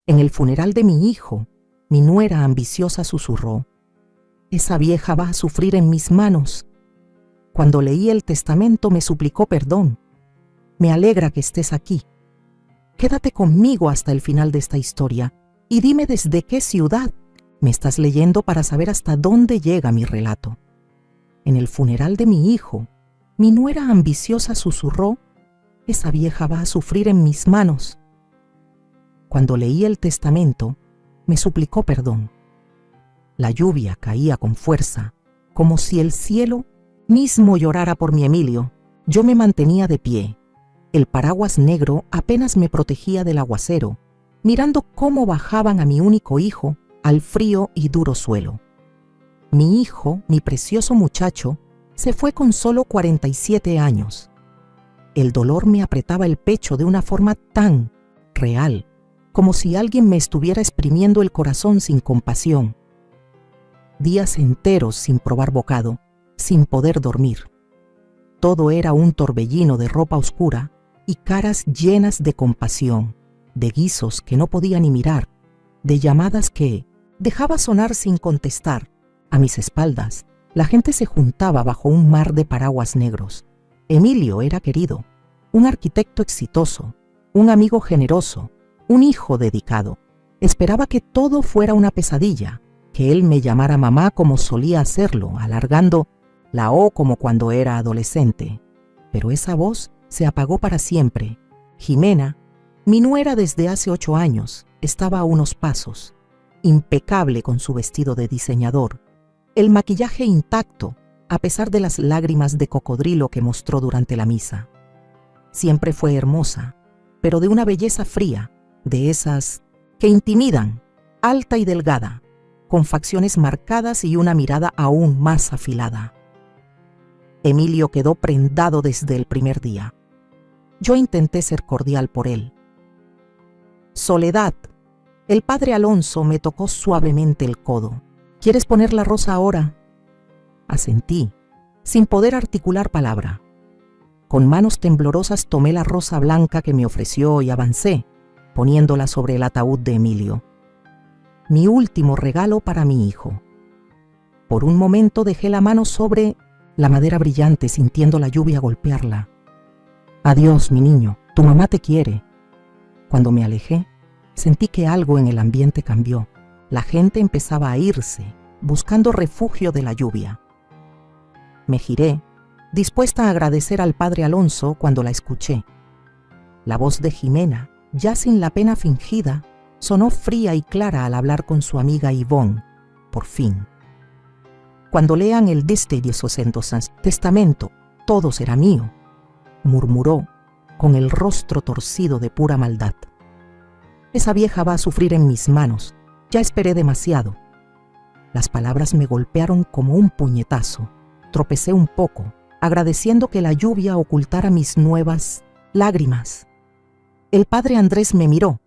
En el funeral de mi hijo, mi nuera ambiciosa susurró: esa vieja va a sufrir en mis manos. Cuando leí el testamento me suplicó perdón. Me alegra que estés aquí. Quédate conmigo hasta el final de esta historia y dime desde qué ciudad. Me estás leyendo para saber hasta dónde llega mi relato. En el funeral de mi hijo, mi nuera ambiciosa susurró: esa vieja va a sufrir en mis manos. Cuando leí el testamento, me suplicó perdón. La lluvia caía con fuerza, como si el cielo mismo llorara por mi Emilio. Yo me mantenía de pie. El paraguas negro apenas me protegía del aguacero, mirando cómo bajaban a mi único hijo al frío y duro suelo. Mi hijo, mi precioso muchacho, se fue con solo 47 años. El dolor me apretaba el pecho de una forma tan real, como si alguien me estuviera exprimiendo el corazón sin compasión. Días enteros sin probar bocado, sin poder dormir. Todo era un torbellino de ropa oscura y caras llenas de compasión, de guisos que no podía ni mirar, de llamadas que dejaba sonar sin contestar. A mis espaldas, la gente se juntaba bajo un mar de paraguas negros. Emilio era querido, un arquitecto exitoso, un amigo generoso, un hijo dedicado. Esperaba que todo fuera una pesadilla, que él me llamara mamá como solía hacerlo, alargando la O como cuando era adolescente. Pero esa voz se apagó para siempre. Jimena, mi nuera desde hace 8 años, estaba a unos pasos, impecable con su vestido de diseñador, el maquillaje intacto, a pesar de las lágrimas de cocodrilo que mostró durante la misa. Siempre fue hermosa, pero de una belleza fría, de esas que intimidan, alta y delgada, con facciones marcadas y una mirada aún más afilada. Emilio quedó prendado desde el primer día. Yo intenté ser cordial por él. Soledad. El padre Alonso me tocó suavemente el codo. ¿Quieres poner la rosa ahora? Asentí, sin poder articular palabra. Con manos temblorosas tomé la rosa blanca que me ofreció y avancé, poniéndola sobre el ataúd de Emilio. Mi último regalo para mi hijo. Por un momento dejé la mano sobre la madera brillante, sintiendo la lluvia golpearla. Adiós, mi niño, tu mamá te quiere. Cuando me alejé, sentí que algo en el ambiente cambió. La gente empezaba a irse, buscando refugio de la lluvia. Me giré, dispuesta a agradecer al padre Alonso cuando la escuché. La voz de Jimena, ya sin la pena fingida, sonó fría y clara al hablar con su amiga Ivonne, por fin. Cuando lean el testamento, todo será mío, murmuró, con el rostro torcido de pura maldad. Esa vieja va a sufrir en mis manos, ya esperé demasiado. Las palabras me golpearon como un puñetazo. Tropecé un poco, agradeciendo que la lluvia ocultara mis nuevas lágrimas. El padre Andrés me miró,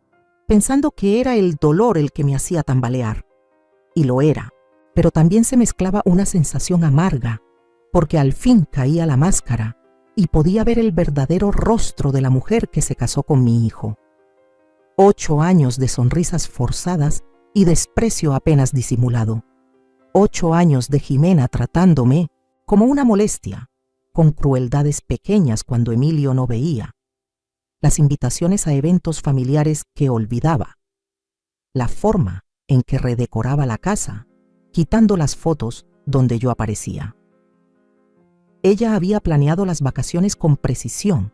pensando que era el dolor el que me hacía tambalear. Y lo era, pero también se mezclaba una sensación amarga, porque al fin caía la máscara y podía ver el verdadero rostro de la mujer que se casó con mi hijo. 8 años de sonrisas forzadas y desprecio apenas disimulado. 8 años de Jimena tratándome como una molestia, con crueldades pequeñas cuando Emilio no veía. Las invitaciones a eventos familiares que olvidaba. La forma en que redecoraba la casa, quitando las fotos donde yo aparecía. Ella había planeado las vacaciones con precisión,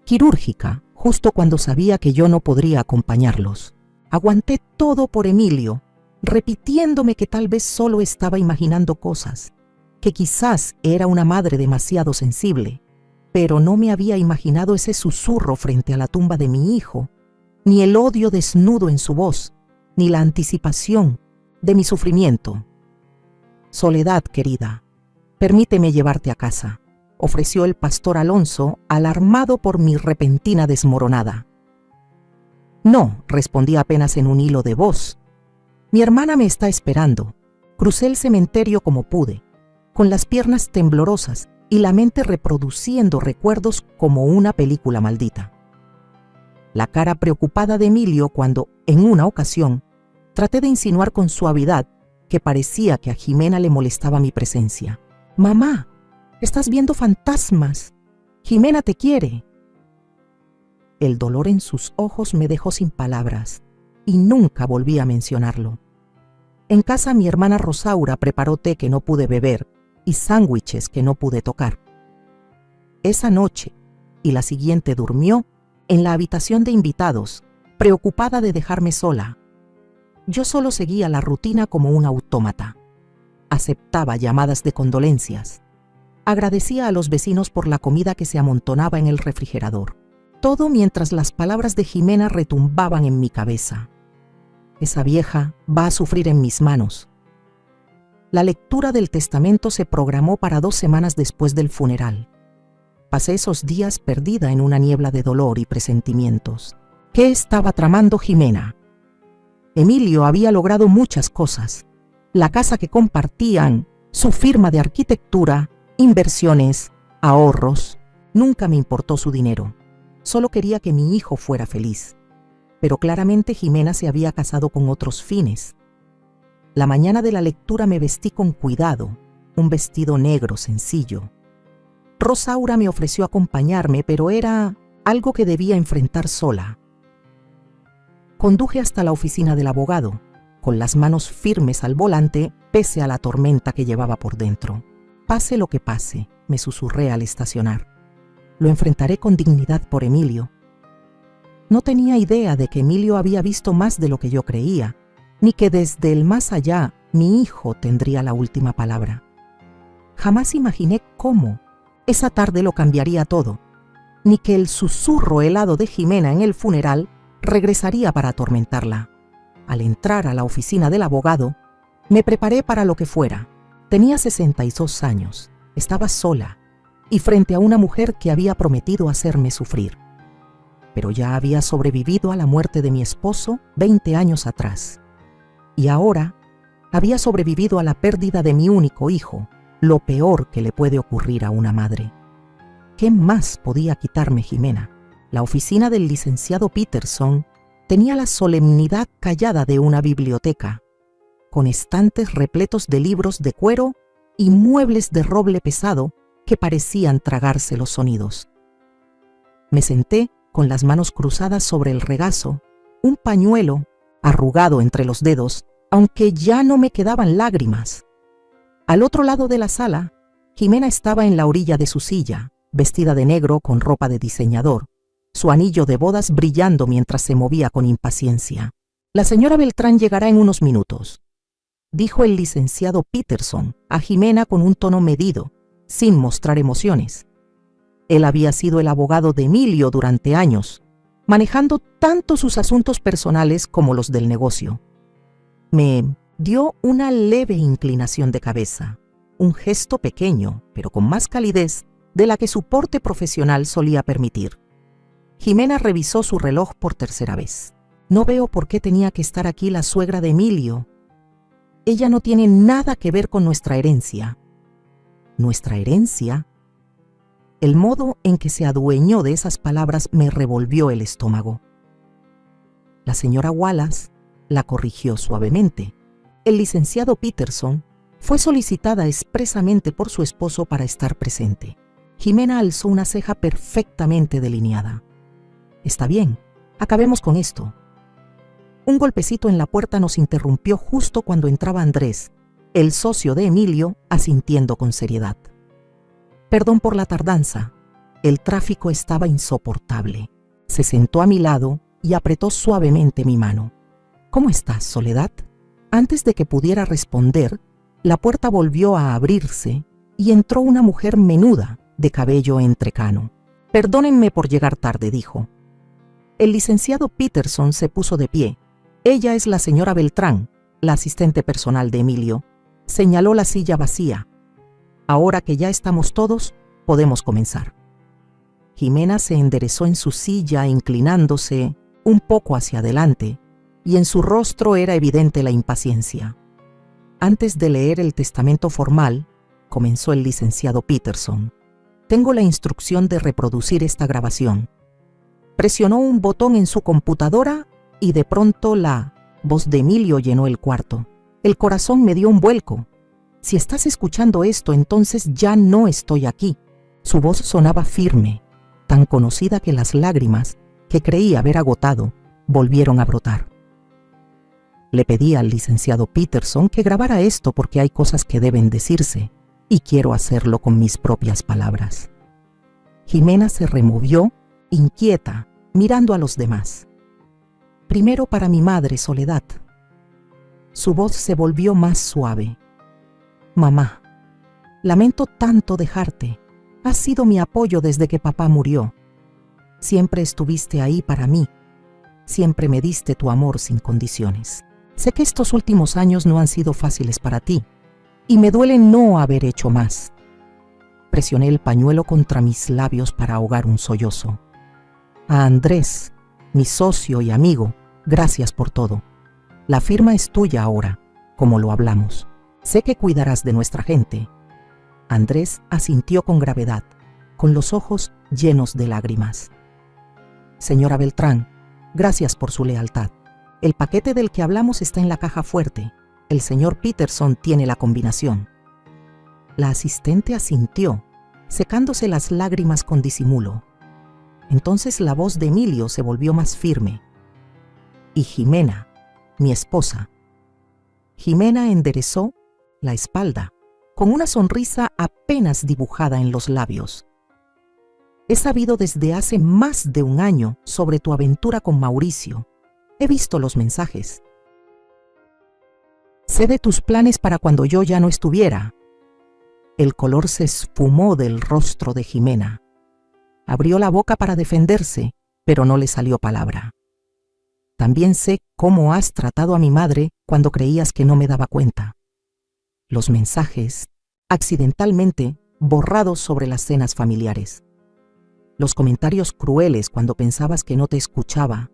quirúrgica, justo cuando sabía que yo no podría acompañarlos. Aguanté todo por Emilio, repitiéndome que tal vez solo estaba imaginando cosas, que quizás era una madre demasiado sensible, pero no me había imaginado ese susurro frente a la tumba de mi hijo, ni el odio desnudo en su voz, ni la anticipación de mi sufrimiento. Soledad, querida, permíteme llevarte a casa, ofreció el pastor Alonso, alarmado por mi repentina desmoronada. No, respondí apenas en un hilo de voz. Mi hermana me está esperando. Crucé el cementerio como pude, con las piernas temblorosas y la mente reproduciendo recuerdos como una película maldita. la cara preocupada de Emilio cuando, en una ocasión, traté de insinuar con suavidad que parecía que a Jimena le molestaba mi presencia. «Mamá, estás viendo fantasmas. Jimena te quiere». El dolor en sus ojos me dejó sin palabras y nunca volví a mencionarlo. En casa mi hermana Rosaura preparó té que no pude beber y sándwiches que no pude tocar. Esa noche y la siguiente durmió en la habitación de invitados, preocupada de dejarme sola. Yo solo seguía la rutina como un autómata. Aceptaba llamadas de condolencias. Agradecía a los vecinos por la comida que se amontonaba en el refrigerador. Todo mientras las palabras de Jimena retumbaban en mi cabeza. Esa vieja va a sufrir en mis manos. La lectura del testamento se programó para 2 semanas después del funeral. Pasé esos días perdida en una niebla de dolor y presentimientos. ¿Qué estaba tramando Jimena? Emilio había logrado muchas cosas. La casa que compartían, su firma de arquitectura, inversiones, ahorros. Nunca me importó su dinero. Solo quería que mi hijo fuera feliz. Pero claramente Jimena se había casado con otros fines. La mañana de la lectura me vestí con cuidado, un vestido negro sencillo. Rosaura me ofreció acompañarme, pero era algo que debía enfrentar sola. Conduje hasta la oficina del abogado, con las manos firmes al volante, pese a la tormenta que llevaba por dentro. Pase lo que pase, me susurré al estacionar. Lo enfrentaré con dignidad por Emilio. No tenía idea de que Emilio había visto más de lo que yo creía, ni que desde el más allá mi hijo tendría la última palabra. Jamás imaginé cómo esa tarde lo cambiaría todo, ni que el susurro helado de Jimena en el funeral regresaría para atormentarla. Al entrar a la oficina del abogado, me preparé para lo que fuera. Tenía 62 años, estaba sola y frente a una mujer que había prometido hacerme sufrir. Pero ya había sobrevivido a la muerte de mi esposo 20 años atrás. Y ahora había sobrevivido a la pérdida de mi único hijo, lo peor que le puede ocurrir a una madre. ¿Qué más podía quitarme Jimena? La oficina del licenciado Peterson tenía la solemnidad callada de una biblioteca, con estantes repletos de libros de cuero y muebles de roble pesado que parecían tragarse los sonidos. Me senté con las manos cruzadas sobre el regazo, un pañuelo arrugado entre los dedos, aunque ya no me quedaban lágrimas. Al otro lado de la sala, Jimena estaba en la orilla de su silla, vestida de negro con ropa de diseñador, su anillo de bodas brillando mientras se movía con impaciencia. «La señora Beltrán llegará en unos minutos», dijo el licenciado Peterson a Jimena con un tono medido, sin mostrar emociones. Él había sido el abogado de Emilio durante años, manejando tanto sus asuntos personales como los del negocio. Me dio una leve inclinación de cabeza, un gesto pequeño, pero con más calidez de la que su porte profesional solía permitir. Jimena revisó su reloj por tercera vez. «No veo por qué tenía que estar aquí la suegra de Emilio. Ella no tiene nada que ver con nuestra herencia». ¿Nuestra herencia? El modo en que se adueñó de esas palabras me revolvió el estómago. La señora Wallace la corrigió suavemente. El licenciado Peterson fue solicitada expresamente por su esposo para estar presente. Jimena alzó una ceja perfectamente delineada. «Está bien, acabemos con esto». Un golpecito en la puerta nos interrumpió justo cuando entraba Andrés, el socio de Emilio, asintiendo con seriedad. «Perdón por la tardanza. El tráfico estaba insoportable». Se sentó a mi lado y apretó suavemente mi mano. «¿Cómo estás, Soledad?». Antes de que pudiera responder, la puerta volvió a abrirse y entró una mujer menuda, de cabello entrecano. «Perdónenme por llegar tarde», dijo. El licenciado Peterson se puso de pie. «Ella es la señora Beltrán, la asistente personal de Emilio». Señaló la silla vacía. «Ahora que ya estamos todos, podemos comenzar». Jimena se enderezó en su silla, inclinándose un poco hacia adelante, y en su rostro era evidente la impaciencia. «Antes de leer el testamento formal», comenzó el licenciado Peterson, «tengo la instrucción de reproducir esta grabación. Presionó un botón en su computadora y de pronto la voz de Emilio llenó el cuarto. El corazón me dio un vuelco. Si estás escuchando esto, entonces ya no estoy aquí. Su voz sonaba firme, tan conocida que las lágrimas, que creí haber agotado, volvieron a brotar. Le pedí al licenciado Peterson que grabara esto porque hay cosas que deben decirse y quiero hacerlo con mis propias palabras. Jimena se removió, inquieta, mirando a los demás. Primero para mi madre, Soledad. Su voz se volvió más suave. Mamá, lamento tanto dejarte. Has sido mi apoyo desde que papá murió. Siempre estuviste ahí para mí. Siempre me diste tu amor sin condiciones. Sé que estos últimos años no han sido fáciles para ti y me duele no haber hecho más. Presioné el pañuelo contra mis labios para ahogar un sollozo. A Andrés, mi socio y amigo, gracias por todo. La firma es tuya ahora, como lo hablamos. Sé que cuidarás de nuestra gente. Andrés asintió con gravedad, con los ojos llenos de lágrimas. Señora Beltrán, gracias por su lealtad. El paquete del que hablamos está en la caja fuerte. El señor Peterson tiene la combinación. La asistente asintió, secándose las lágrimas con disimulo. Entonces la voz de Emilio se volvió más firme. Y Jimena, mi esposa. Jimena enderezó la espalda, con una sonrisa apenas dibujada en los labios. He sabido desde hace más de un año sobre tu aventura con Mauricio. He visto los mensajes. Sé de tus planes para cuando yo ya no estuviera. El color se esfumó del rostro de Jimena. Abrió la boca para defenderse, pero no le salió palabra. También sé cómo has tratado a mi madre cuando creías que no me daba cuenta. Los mensajes, accidentalmente borrados sobre las cenas familiares. Los comentarios crueles cuando pensabas que no te escuchaba.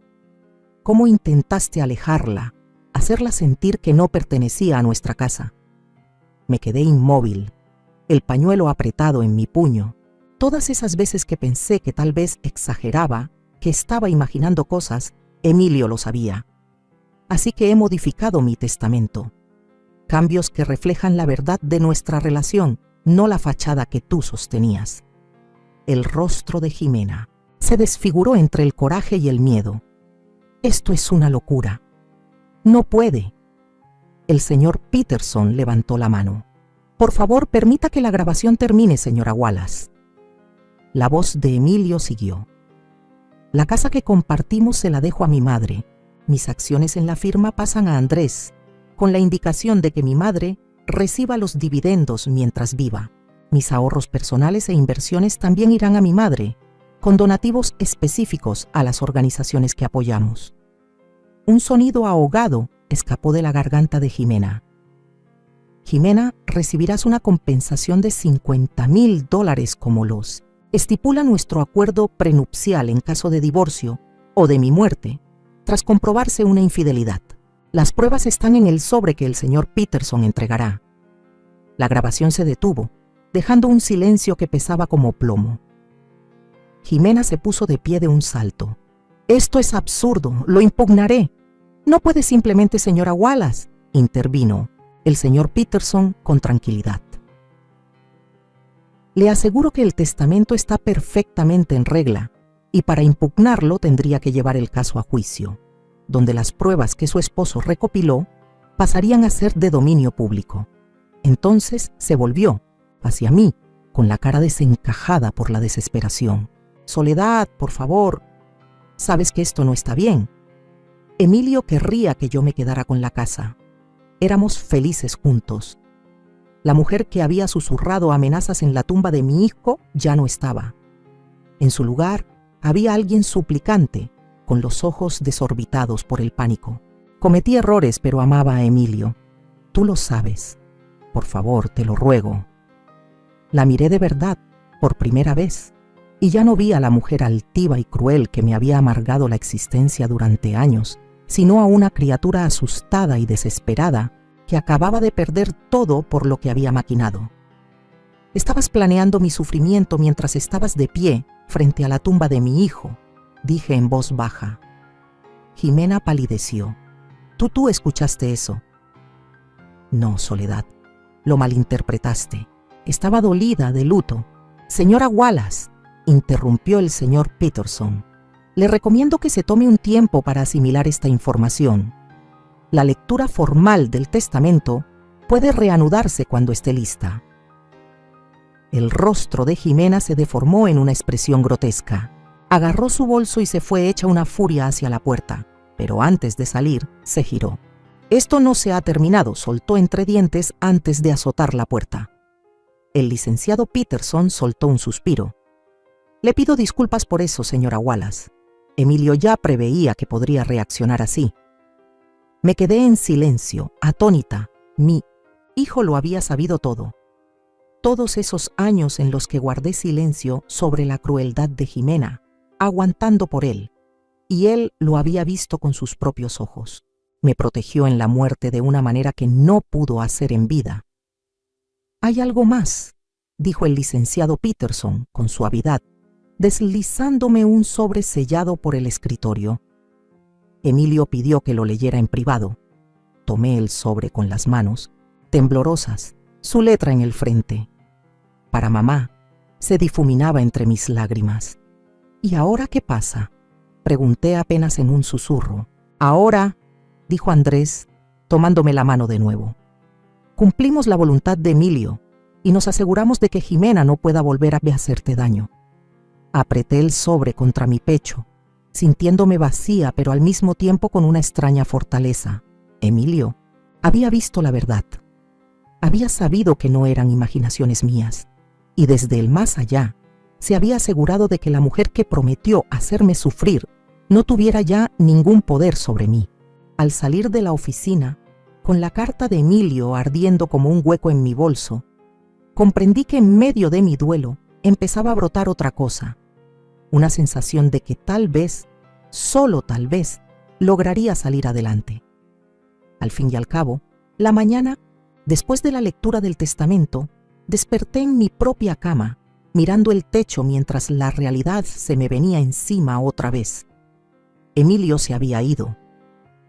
Cómo intentaste alejarla, hacerla sentir que no pertenecía a nuestra casa. Me quedé inmóvil, el pañuelo apretado en mi puño. Todas esas veces que pensé que tal vez exageraba, que estaba imaginando cosas, Emilio lo sabía. Así que he modificado mi testamento. Cambios que reflejan la verdad de nuestra relación, no la fachada que tú sostenías. El rostro de Jimena se desfiguró entre el coraje y el miedo. Esto es una locura. No puede. El señor Peterson levantó la mano. Por favor, permita que la grabación termine, señora Wallace. La voz de Emilio siguió. La casa que compartimos se la dejo a mi madre. Mis acciones en la firma pasan a Andrés, con la indicación de que mi madre reciba los dividendos mientras viva. Mis ahorros personales e inversiones también irán a mi madre, con donativos específicos a las organizaciones que apoyamos. Un sonido ahogado escapó de la garganta de Jimena. Jimena, recibirás una compensación de $50,000 como los estipula nuestro acuerdo prenupcial en caso de divorcio o de mi muerte, tras comprobarse una infidelidad. Las pruebas están en el sobre que el señor Peterson entregará. La grabación se detuvo, dejando un silencio que pesaba como plomo. Jimena se puso de pie de un salto. Esto es absurdo, lo impugnaré. No puede simplemente, señora Wallace, intervino el señor Peterson con tranquilidad. Le aseguro que el testamento está perfectamente en regla y para impugnarlo tendría que llevar el caso a juicio, donde las pruebas que su esposo recopiló pasarían a ser de dominio público. Entonces se volvió hacia mí con la cara desencajada por la desesperación. Soledad, por favor, sabes que esto no está bien. Emilio querría que yo me quedara con la casa. Éramos felices juntos. La mujer que había susurrado amenazas en la tumba de mi hijo ya no estaba. En su lugar había alguien suplicante, con los ojos desorbitados por el pánico. Cometí errores, pero amaba a Emilio. Tú lo sabes. Por favor, te lo ruego. La miré de verdad, por primera vez, y ya no vi a la mujer altiva y cruel que me había amargado la existencia durante años, sino a una criatura asustada y desesperada que acababa de perder todo por lo que había maquinado. Estabas planeando mi sufrimiento mientras estabas de pie frente a la tumba de mi hijo, dije en voz baja. Jimena palideció. Tú escuchaste eso. No, Soledad, lo malinterpretaste. Estaba dolida, de luto. Señora Wallace, interrumpió el señor Peterson, le recomiendo que se tome un tiempo para asimilar esta información. La lectura formal del testamento puede reanudarse cuando esté lista. El rostro de Jimena se deformó en una expresión grotesca. Agarró su bolso y se fue hecha una furia hacia la puerta, pero antes de salir, se giró. Esto no se ha terminado, soltó entre dientes antes de azotar la puerta. El licenciado Peterson soltó un suspiro. Le pido disculpas por eso, señora Wallace. Emilio ya preveía que podría reaccionar así. Me quedé en silencio, atónita. Mi hijo lo había sabido todo. Todos esos años en los que guardé silencio sobre la crueldad de Jimena, aguantando por él, y él lo había visto con sus propios ojos. Me protegió en la muerte de una manera que no pudo hacer en vida. «Hay algo más», dijo el licenciado Peterson con suavidad, deslizándome un sobre sellado por el escritorio. Emilio pidió que lo leyera en privado. Tomé el sobre con las manos, temblorosas, su letra en el frente. Para mamá, se difuminaba entre mis lágrimas. «¿Y ahora qué pasa?», pregunté apenas en un susurro. «Ahora», dijo Andrés, tomándome la mano de nuevo, «cumplimos la voluntad de Emilio y nos aseguramos de que Jimena no pueda volver a hacerte daño». Apreté el sobre contra mi pecho, sintiéndome vacía, pero al mismo tiempo con una extraña fortaleza. Emilio había visto la verdad. Había sabido que no eran imaginaciones mías, y desde el más allá se había asegurado de que la mujer que prometió hacerme sufrir no tuviera ya ningún poder sobre mí. Al salir de la oficina, con la carta de Emilio ardiendo como un hueco en mi bolso, comprendí que en medio de mi duelo empezaba a brotar otra cosa, una sensación de que tal vez, solo tal vez, lograría salir adelante. Al fin y al cabo, la mañana, después de la lectura del testamento, desperté en mi propia cama, mirando el techo mientras la realidad se me venía encima otra vez. Emilio se había ido.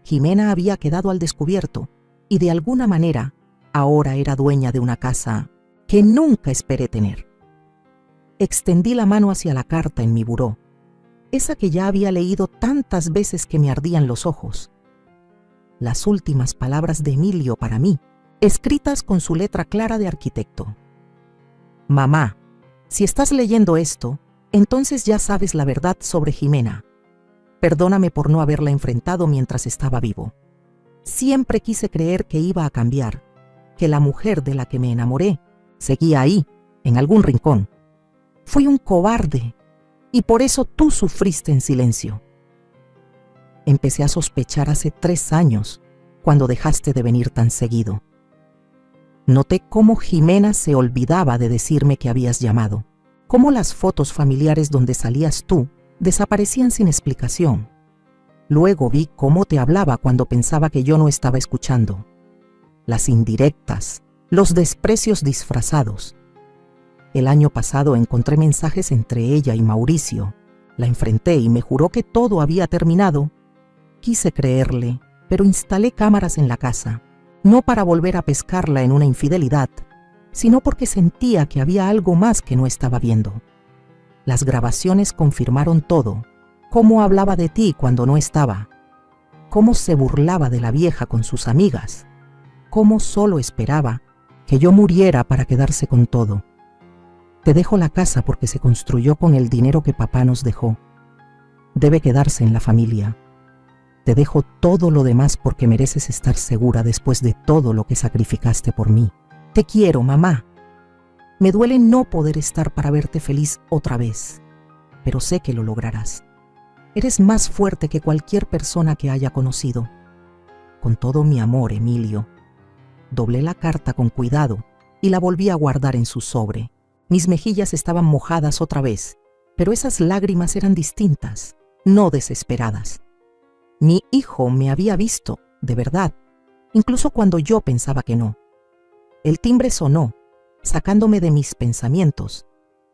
Jimena había quedado al descubierto y de alguna manera ahora era dueña de una casa que nunca esperé tener. Extendí la mano hacia la carta en mi buró, esa que ya había leído tantas veces que me ardían los ojos. Las últimas palabras de Emilio para mí, escritas con su letra clara de arquitecto. «Mamá, si estás leyendo esto, entonces ya sabes la verdad sobre Jimena. Perdóname por no haberla enfrentado mientras estaba vivo. Siempre quise creer que iba a cambiar, que la mujer de la que me enamoré seguía ahí, en algún rincón. Fui un cobarde y por eso tú sufriste en silencio. Empecé a sospechar hace 3 años, cuando dejaste de venir tan seguido. Noté cómo Jimena se olvidaba de decirme que habías llamado, cómo las fotos familiares donde salías tú desaparecían sin explicación. Luego vi cómo te hablaba cuando pensaba que yo no estaba escuchando. Las indirectas, los desprecios disfrazados. El año pasado encontré mensajes entre ella y Mauricio. La enfrenté y me juró que todo había terminado. Quise creerle, pero instalé cámaras en la casa, no para volver a pescarla en una infidelidad, sino porque sentía que había algo más que no estaba viendo. Las grabaciones confirmaron todo, cómo hablaba de ti cuando no estaba, cómo se burlaba de la vieja con sus amigas, cómo solo esperaba que yo muriera para quedarse con todo. Te dejo la casa porque se construyó con el dinero que papá nos dejó. Debe quedarse en la familia. Te dejo todo lo demás porque mereces estar segura después de todo lo que sacrificaste por mí. Te quiero, mamá. Me duele no poder estar para verte feliz otra vez, pero sé que lo lograrás. Eres más fuerte que cualquier persona que haya conocido. Con todo mi amor, Emilio». Doblé la carta con cuidado y la volví a guardar en su sobre. Mis mejillas estaban mojadas otra vez, pero esas lágrimas eran distintas, no desesperadas. Mi hijo me había visto, de verdad, incluso cuando yo pensaba que no. El timbre sonó, sacándome de mis pensamientos.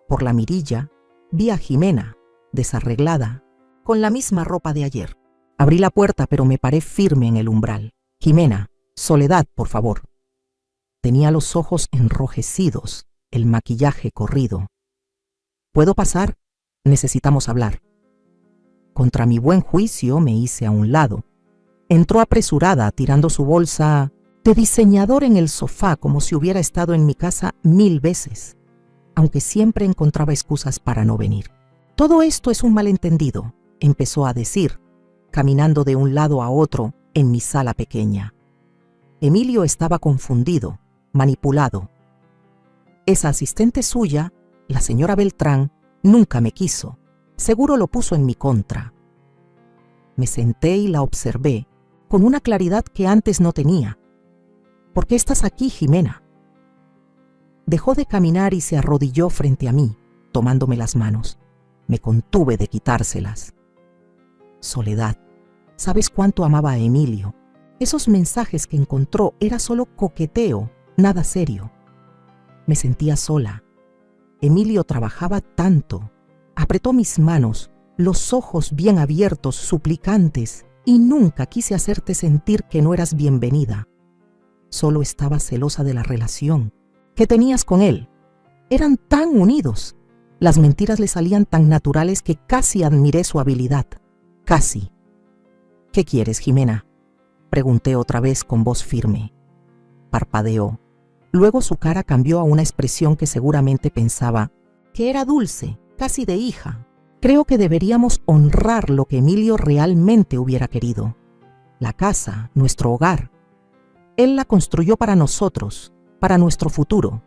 Por la mirilla vi a Jimena, desarreglada, con la misma ropa de ayer. Abrí la puerta, pero me paré firme en el umbral. Jimena, Soledad, por favor. Tenía los ojos enrojecidos, el maquillaje corrido. ¿Puedo pasar? Necesitamos hablar. Contra mi buen juicio me hice a un lado. Entró apresurada, tirando su bolsa de diseñador en el sofá como si hubiera estado en mi casa 1000 veces, aunque siempre encontraba excusas para no venir. Todo esto es un malentendido, empezó a decir, caminando de un lado a otro en mi sala pequeña. Emilio estaba confundido, manipulado. Esa asistente suya, la señora Beltrán, nunca me quiso. Seguro lo puso en mi contra. Me senté y la observé, con una claridad que antes no tenía. ¿Por qué estás aquí, Jimena? Dejó de caminar y se arrodilló frente a mí, tomándome las manos. Me contuve de quitárselas. Soledad, ¿sabes cuánto amaba a Emilio? Esos mensajes que encontró era solo coqueteo, nada serio. Me sentía sola. Emilio trabajaba tanto. Apretó mis manos, los ojos bien abiertos, suplicantes, y nunca quise hacerte sentir que no eras bienvenida. Solo estaba celosa de la relación que tenías con él. Eran tan unidos. Las mentiras le salían tan naturales que casi admiré su habilidad. Casi. ¿Qué quieres, Jimena? Pregunté otra vez con voz firme. Parpadeó. Luego su cara cambió a una expresión que seguramente pensaba que era dulce, casi de hija. Creo que deberíamos honrar lo que Emilio realmente hubiera querido. La casa, nuestro hogar. Él la construyó para nosotros, para nuestro futuro.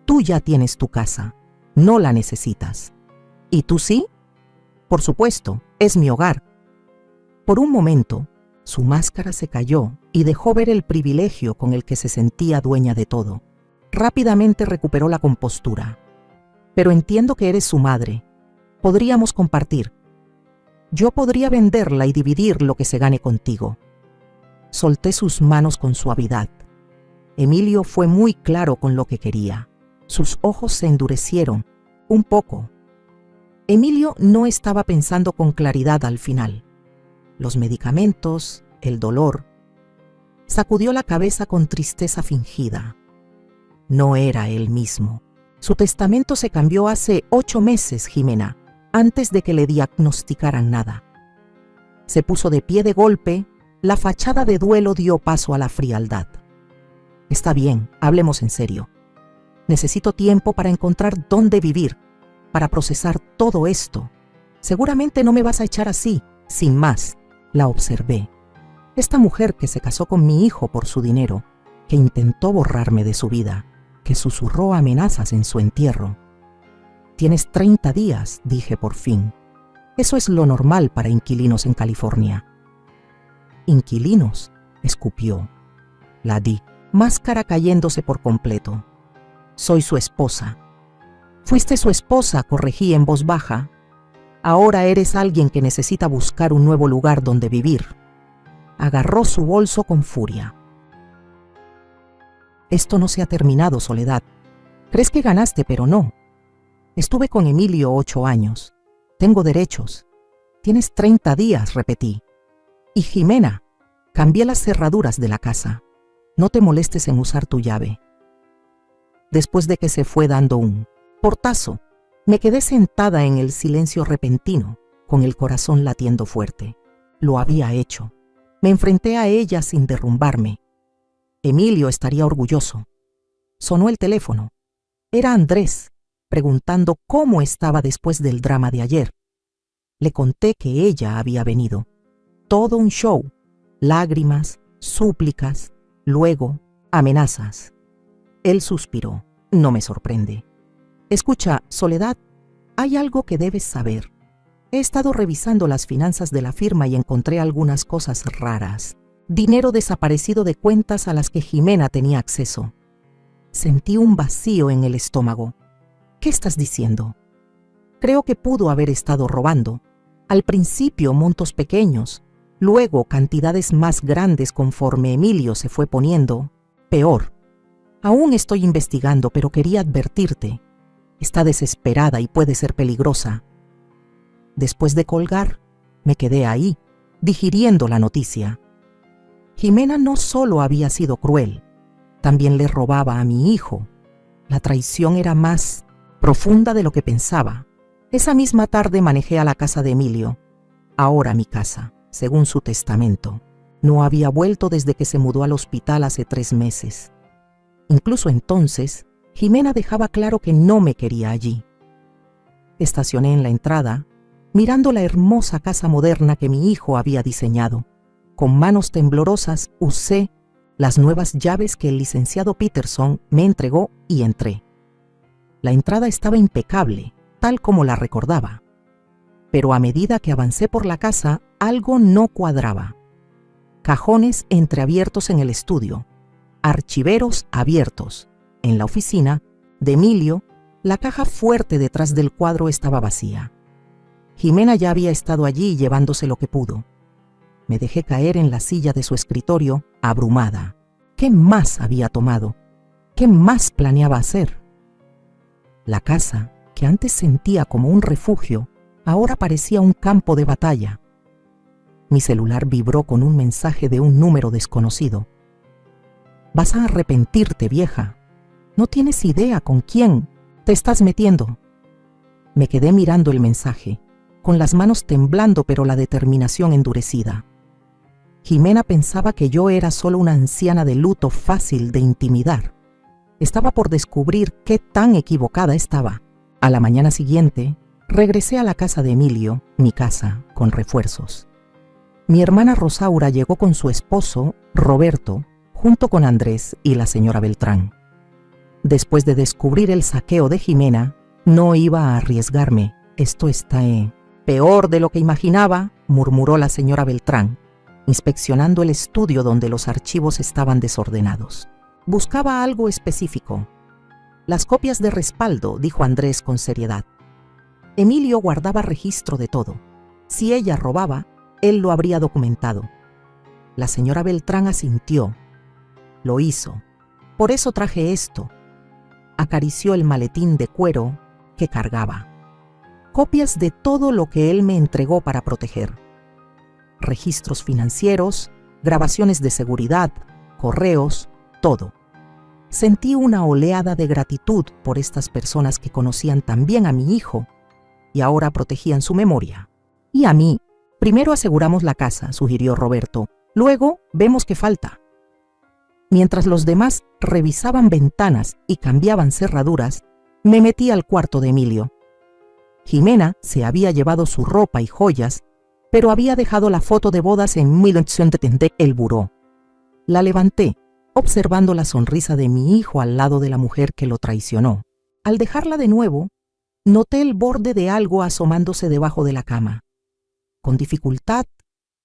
Tú ya tienes tu casa, no la necesitas. ¿Y tú sí? Por supuesto, es mi hogar. Por un momento, su máscara se cayó y dejó ver el privilegio con el que se sentía dueña de todo. Rápidamente recuperó la compostura. Pero entiendo que eres su madre. Podríamos compartir. Yo podría venderla y dividir lo que se gane contigo. Solté sus manos con suavidad. Emilio fue muy claro con lo que quería. Sus ojos se endurecieron, un poco. Emilio no estaba pensando con claridad al final. Los medicamentos, el dolor. Sacudió la cabeza con tristeza fingida. No era él mismo. Su testamento se cambió hace 8 meses, Jimena, antes de que le diagnosticaran nada. Se puso de pie de golpe, la fachada de duelo dio paso a la frialdad. Está bien, hablemos en serio. Necesito tiempo para encontrar dónde vivir, para procesar todo esto. Seguramente no me vas a echar así, sin más. La observé. Esta mujer que se casó con mi hijo por su dinero, que intentó borrarme de su vida, que susurró amenazas en su entierro. Tienes 30 días, dije por fin. Eso es lo normal para inquilinos en California. ¿Inquilinos?, escupió. La di, máscara cayéndose por completo. Soy su esposa. Fuiste su esposa, corregí en voz baja. Ahora eres alguien que necesita buscar un nuevo lugar donde vivir. Agarró su bolso con furia. Esto no se ha terminado, Soledad. Crees que ganaste, pero no. Estuve con Emilio 8 años. Tengo derechos. Tienes 30 días, repetí. Y Jimena, cambié las cerraduras de la casa. No te molestes en usar tu llave. Después de que se fue dando un portazo, me quedé sentada en el silencio repentino, con el corazón latiendo fuerte. Lo había hecho. Me enfrenté a ella sin derrumbarme. Emilio estaría orgulloso. Sonó el teléfono. Era Andrés, preguntando cómo estaba después del drama de ayer. Le conté que ella había venido. Todo un show. Lágrimas, súplicas, luego amenazas. Él suspiró. No me sorprende. Escucha, Soledad, hay algo que debes saber. He estado revisando las finanzas de la firma y encontré algunas cosas raras. Dinero desaparecido de cuentas a las que Jimena tenía acceso. Sentí un vacío en el estómago. ¿Qué estás diciendo? Creo que pudo haber estado robando. Al principio montos pequeños, luego cantidades más grandes conforme Emilio se fue poniendo peor. Aún estoy investigando, pero quería advertirte. Está desesperada y puede ser peligrosa. Después de colgar, Me quedé ahí, digiriendo la noticia. Jimena no solo había sido cruel, también le robaba a mi hijo. La traición era más profunda de lo que pensaba. Esa misma tarde manejé a la casa de Emilio, ahora mi casa, según su testamento. No había vuelto desde que se mudó al hospital hace 3 meses. Incluso entonces, Jimena dejaba claro que no me quería allí. Estacioné en la entrada, mirando la hermosa casa moderna que mi hijo había diseñado. Con manos temblorosas usé las nuevas llaves que el licenciado Peterson me entregó y entré. La entrada estaba impecable, tal como la recordaba. Pero a medida que avancé por la casa, algo no cuadraba. Cajones entreabiertos en el estudio, archiveros abiertos. En la oficina de Emilio, la caja fuerte detrás del cuadro estaba vacía. Jimena ya había estado allí llevándose lo que pudo. Me dejé caer en la silla de su escritorio, abrumada. ¿Qué más había tomado? ¿Qué más planeaba hacer? La casa, que antes sentía como un refugio, ahora parecía un campo de batalla. Mi celular vibró con un mensaje de un número desconocido. «Vas a arrepentirte, vieja. No tienes idea con quién te estás metiendo». Me quedé mirando el mensaje, con las manos temblando pero la determinación endurecida. Jimena pensaba que yo era solo una anciana de luto fácil de intimidar. Estaba por descubrir qué tan equivocada estaba. A la mañana siguiente, regresé a la casa de Emilio, mi casa, con refuerzos. Mi hermana Rosaura llegó con su esposo, Roberto, junto con Andrés y la señora Beltrán. Después de descubrir el saqueo de Jimena, no iba a arriesgarme. «Esto está peor de lo que imaginaba», murmuró la señora Beltrán, inspeccionando el estudio donde los archivos estaban desordenados. Buscaba algo específico. «Las copias de respaldo», dijo Andrés con seriedad. Emilio guardaba registro de todo. Si ella robaba, él lo habría documentado. La señora Beltrán asintió. «Lo hizo. Por eso traje esto». Acarició el maletín de cuero que cargaba. Copias de todo lo que él me entregó para proteger. Registros financieros, grabaciones de seguridad, correos, todo. Sentí una oleada de gratitud por estas personas que conocían tan bien a mi hijo y ahora protegían su memoria. «Y a mí. Primero aseguramos la casa», sugirió Roberto. «Luego vemos qué falta». Mientras los demás revisaban ventanas y cambiaban cerraduras, me metí al cuarto de Emilio. Jimena se había llevado su ropa y joyas, pero había dejado la foto de bodas en el buró. La levanté, observando la sonrisa de mi hijo al lado de la mujer que lo traicionó. Al dejarla de nuevo, noté el borde de algo asomándose debajo de la cama. Con dificultad,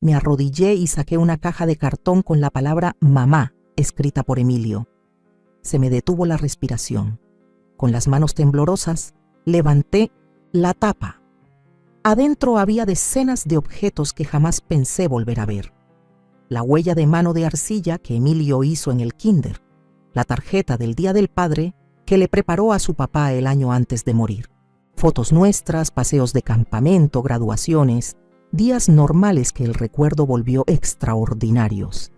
me arrodillé y saqué una caja de cartón con la palabra «mamá» escrita por Emilio. Se me detuvo la respiración. Con las manos temblorosas, levanté la tapa. Adentro había decenas de objetos que jamás pensé volver a ver. La huella de mano de arcilla que Emilio hizo en el kinder, la tarjeta del Día del Padre que le preparó a su papá el año antes de morir, fotos nuestras, paseos de campamento, graduaciones, días normales que el recuerdo volvió extraordinarios.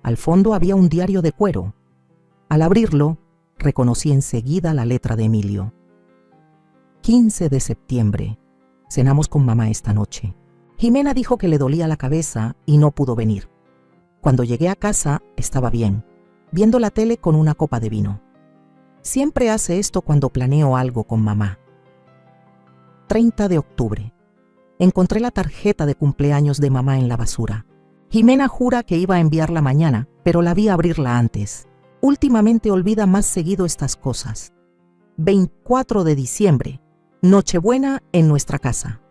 Al fondo había un diario de cuero. Al abrirlo, reconocí enseguida la letra de Emilio. 15 de septiembre. Cenamos con mamá esta noche. Jimena dijo que le dolía la cabeza y no pudo venir. Cuando llegué a casa, estaba bien, viendo la tele con una copa de vino. Siempre hace esto cuando planeo algo con mamá. 30 de octubre. Encontré la tarjeta de cumpleaños de mamá en la basura. Jimena jura que iba a enviarla mañana, pero la vi abrirla antes. Últimamente olvida más seguido estas cosas. 24 de diciembre. Nochebuena en nuestra casa.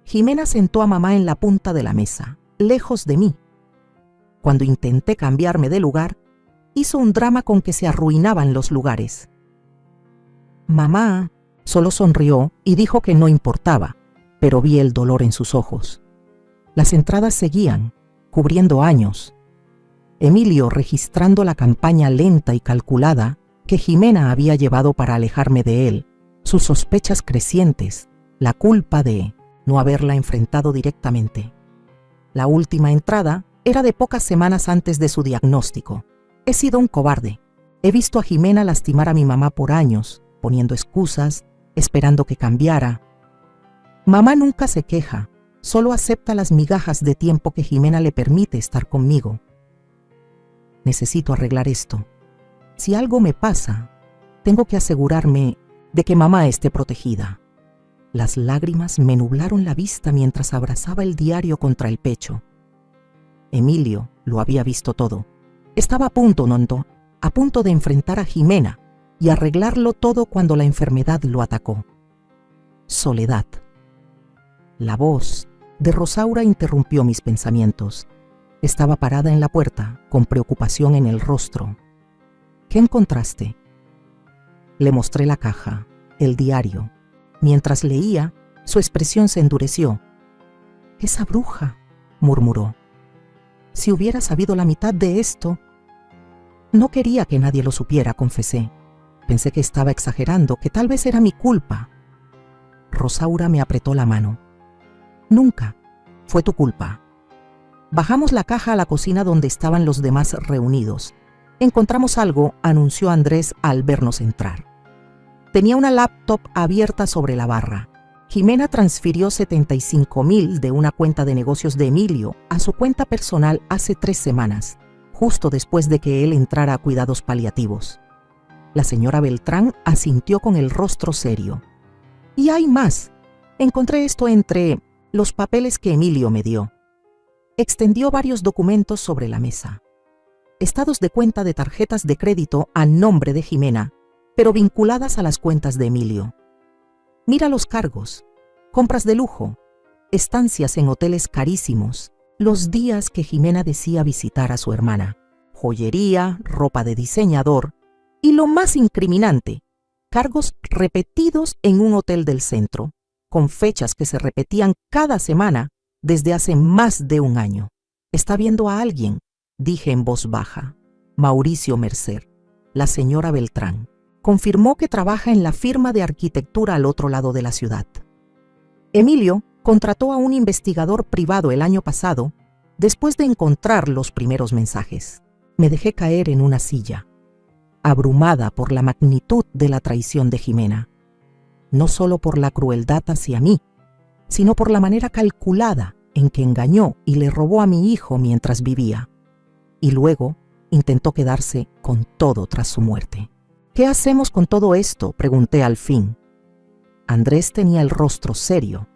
Jimena sentó a mamá en la punta de la mesa, lejos de mí. Cuando intenté cambiarme de lugar, hizo un drama con que se arruinaban los lugares. Mamá solo sonrió y dijo que no importaba, pero vi el dolor en sus ojos. Las entradas seguían, cubriendo años. Emilio registrando la campaña lenta y calculada que Jimena había llevado para alejarme de él, sus sospechas crecientes, la culpa de no haberla enfrentado directamente. La última entrada era de pocas semanas antes de su diagnóstico. He sido un cobarde. He visto a Jimena lastimar a mi mamá por años, poniendo excusas, esperando que cambiara. Mamá nunca se queja, solo acepta las migajas de tiempo que Jimena le permite estar conmigo. Necesito arreglar esto. Si algo me pasa, tengo que asegurarme de que mamá esté protegida. Las lágrimas me nublaron la vista mientras abrazaba el diario contra el pecho. Emilio lo había visto todo. Estaba a punto de enfrentar a Jimena y arreglarlo todo cuando la enfermedad lo atacó. Soledad. La voz de Rosaura interrumpió mis pensamientos. Estaba parada en la puerta, con preocupación en el rostro. ¿Qué encontraste? Le mostré la caja, el diario. Mientras leía, su expresión se endureció. «Esa bruja», murmuró. «Si hubiera sabido la mitad de esto». No quería que nadie lo supiera, confesé. Pensé que estaba exagerando, que tal vez era mi culpa. Rosaura me apretó la mano. «Nunca. Fue tu culpa». Bajamos la caja a la cocina donde estaban los demás reunidos. «Encontramos algo», anunció Andrés al vernos entrar. Tenía una laptop abierta sobre la barra. Jimena transfirió 75,000 de una cuenta de negocios de Emilio a su cuenta personal hace 3 semanas, justo después de que él entrara a cuidados paliativos. La señora Beltrán asintió con el rostro serio. «Y hay más. Encontré esto entre los papeles que Emilio me dio». Extendió varios documentos sobre la mesa. Estados de cuenta de tarjetas de crédito a nombre de Jimena, pero vinculadas a las cuentas de Emilio. Mira los cargos, compras de lujo, estancias en hoteles carísimos, los días que Jimena decía visitar a su hermana, joyería, ropa de diseñador y lo más incriminante, cargos repetidos en un hotel del centro, con fechas que se repetían cada semana desde hace más de 1 año. «Está viendo a alguien», dije en voz baja. «Mauricio Mercer, la señora Beltrán. Confirmó que trabaja en la firma de arquitectura al otro lado de la ciudad. Emilio contrató a un investigador privado el año pasado después de encontrar los primeros mensajes». Me dejé caer en una silla, abrumada por la magnitud de la traición de Jimena. No solo por la crueldad hacia mí, sino por la manera calculada en que engañó y le robó a mi hijo mientras vivía. Y luego intentó quedarse con todo tras su muerte. «¿Qué hacemos con todo esto?», pregunté al fin. Andrés tenía el rostro serio.